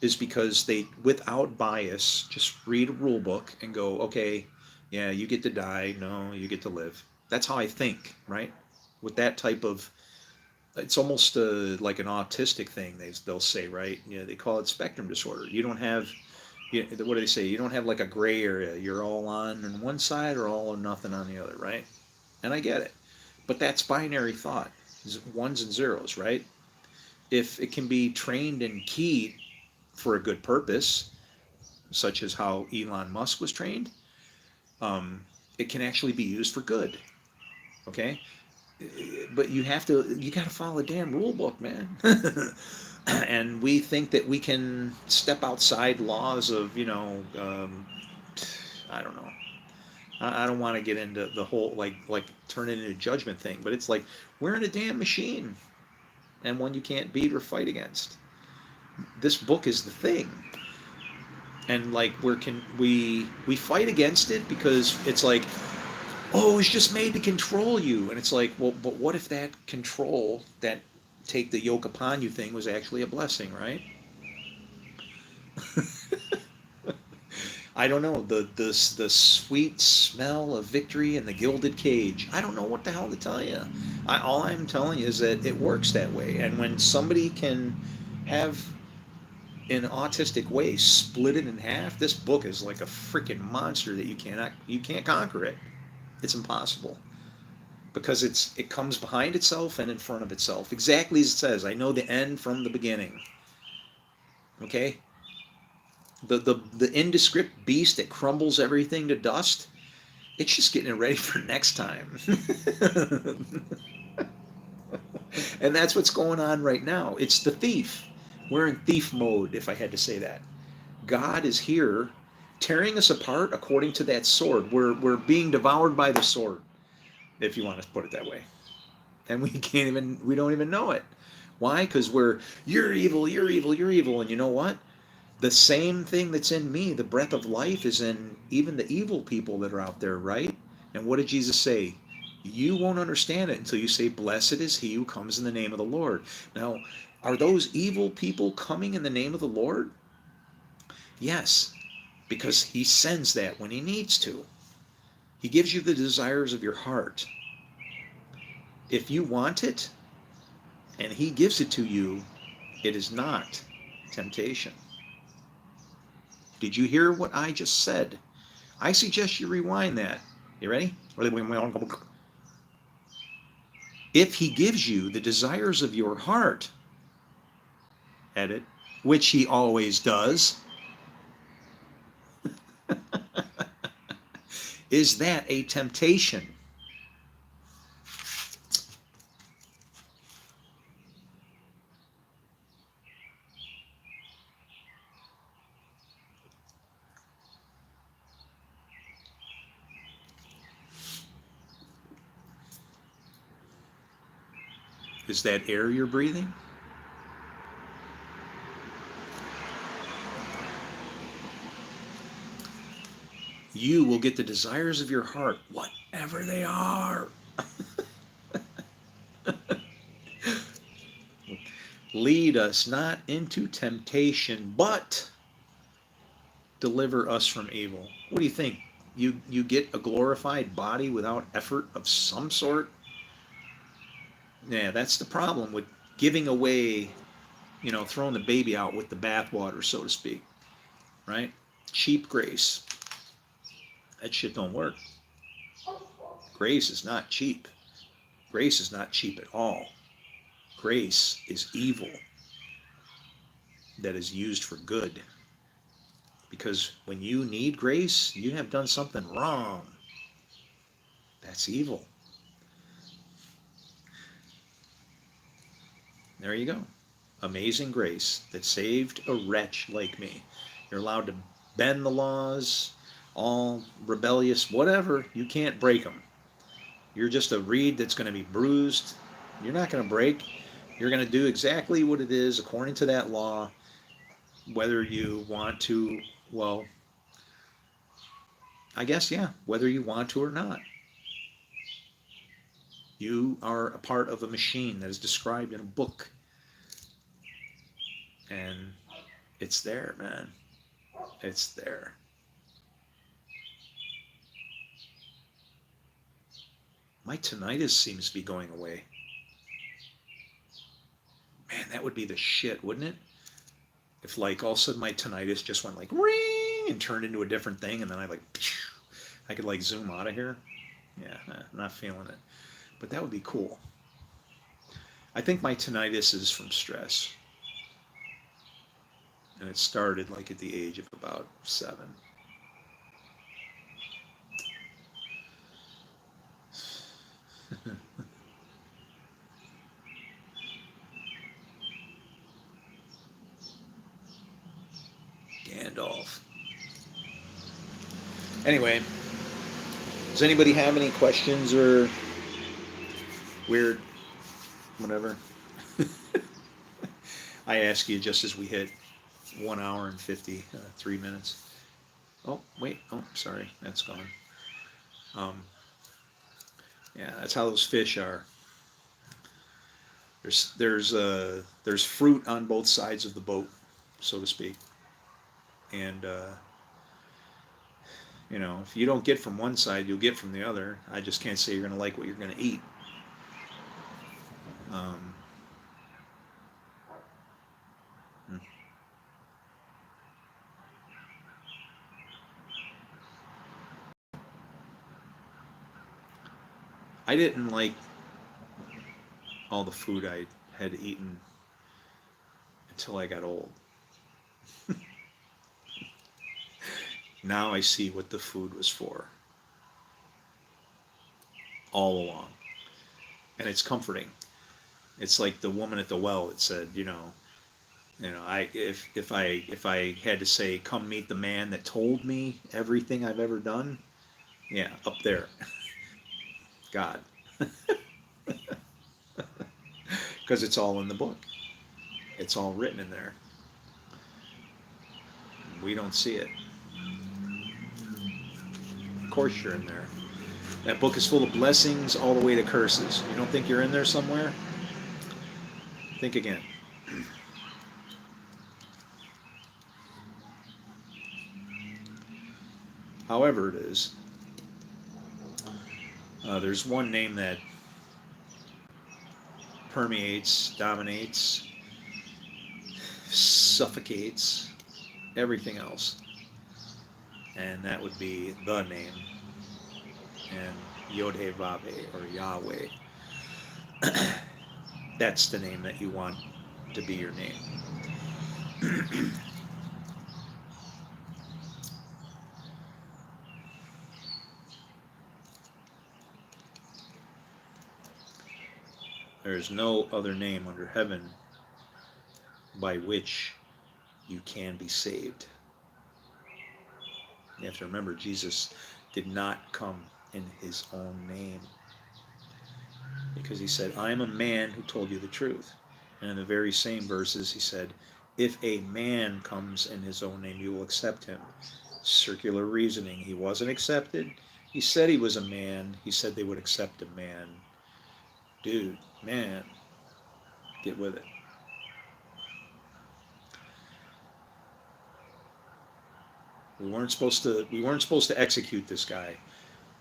is because they, without bias, just read a rule book and go, okay, yeah, you get to die. No, you get to live. That's how I think, right? With that type of, it's almost like an autistic thing. They'll say, right? You know, they call it spectrum disorder. You don't have, what do they say? You don't have like a gray area. You're all on one side or all or nothing on the other, right? And I get it, but that's binary thought, ones and zeros, right? If it can be trained and keyed for a good purpose, such as how Elon Musk was trained, um, it can actually be used for good. Okay, but you got to follow the damn rule book, man. And we think that we can step outside laws of, I don't know. I don't want to get into the whole like turn it into a judgment thing, but it's like we're in a damn machine and one you can't beat or fight against. This book is the thing, and like we fight against it because it's like, oh, it's just made to control you, and it's like, well, but what if that control, that take the yoke upon you thing, was actually a blessing, right? I don't know, the sweet smell of victory in the gilded cage. I don't know what the hell to tell you. All I'm telling you is that it works that way, and when somebody can have, in an autistic way, split it in half, this book is like a freaking monster that you can't conquer it. It's impossible because it comes behind itself and in front of itself, exactly as it says. I know the end from the beginning. Okay, the indescript beast that crumbles everything to dust. It's just getting it ready for next time. And that's what's going on right now. It's the thief. We're in thief mode, if I had to say that. God is here tearing us apart according to that sword. We're being devoured by the sword, if you want to put it that way. And we don't even know it. Why? Because you're evil, you're evil, you're evil. And you know what? The same thing that's in me, the breath of life, is in even the evil people that are out there, right? And what did Jesus say? You won't understand it until you say, blessed is he who comes in the name of the Lord. Now, are those evil people coming in the name of the Lord? Yes, because he sends that when he needs to. He gives you the desires of your heart. If you want it and he gives it to you, it is not temptation. Did you hear what I just said? I suggest you rewind that. You ready? If he gives you the desires of your heart, edit, which he always does, is that a temptation? Is that air you're breathing? You will get the desires of your heart, whatever they are. Lead us not into temptation, but deliver us from evil. What do you think? You get a glorified body without effort of some sort? Yeah, that's the problem with giving away, throwing the baby out with the bathwater, so to speak, right? Cheap grace. That shit don't work. Grace is not cheap. Grace is not cheap at all. Grace is evil that is used for good. Because when you need grace, you have done something wrong. That's evil. There you go. amazing grace that saved a wretch like me. You're allowed to bend the laws, all rebellious, whatever. You can't break them. You're just a reed that's going to be bruised. You're not going to break. You're going to do exactly what it is according to that law, whether you want to, well, I guess, yeah, whether you want to or not. You are a part of a machine that is described in a book. And it's there, man. It's there. My tinnitus seems to be going away. Man, that would be the shit, wouldn't it? If like all of a sudden my tinnitus just went like ring and turned into a different thing, and then I could like zoom out of here. Yeah, I'm not feeling it. But that would be cool. I think my tinnitus is from stress. And it started like at the age of about 7. Gandalf. Anyway, does anybody have any questions or weird whatever? I ask you just as we hit 1 hour and 53 minutes. Oh, wait. Oh, sorry. That's gone. Um, yeah, that's how those fish are. There's fruit on both sides of the boat, so to speak. And if you don't get from one side, you'll get from the other. I just can't say you're going to like what you're going to eat. Um, hmm. I didn't like all the food I had eaten until I got old. Now I see what the food was for all along. And it's comforting. It's like the woman at the well that said, I if I had to say, come meet the man that told me everything I've ever done, yeah, up there, God, because it's all in the book. It's all written in there. We don't see it. Of course you're in there. That book is full of blessings all the way to curses. You don't think you're in there somewhere? Think again. However it is, there's one name that permeates, dominates, suffocates everything else. And that would be the name. And Yod-Heh-Vav-Heh, or Yahweh. That's the name that you want to be your name. There is no other name under heaven by which you can be saved. You have to remember, Jesus did not come in his own name, because he said, I am a man who told you the truth. And in the very same verses, he said, if a man comes in his own name, you will accept him. Circular reasoning. He wasn't accepted. He said he was a man. He said they would accept a man. Dude, man, get with it. We weren't supposed to execute this guy.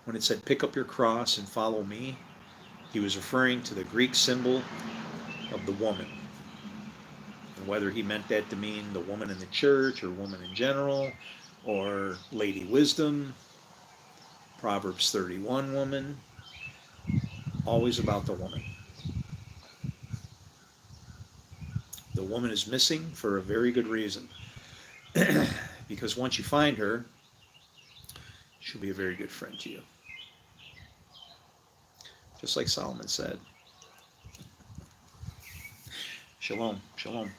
When it said pick up your cross and follow me, he was referring to the Greek symbol of the woman. And whether he meant that to mean the woman in the church or woman in general, or Lady Wisdom, Proverbs 31 woman, always about the woman. The woman is missing for a very good reason. Because once you find her, she'll be a very good friend to you. Just like Solomon said. Shalom. Shalom.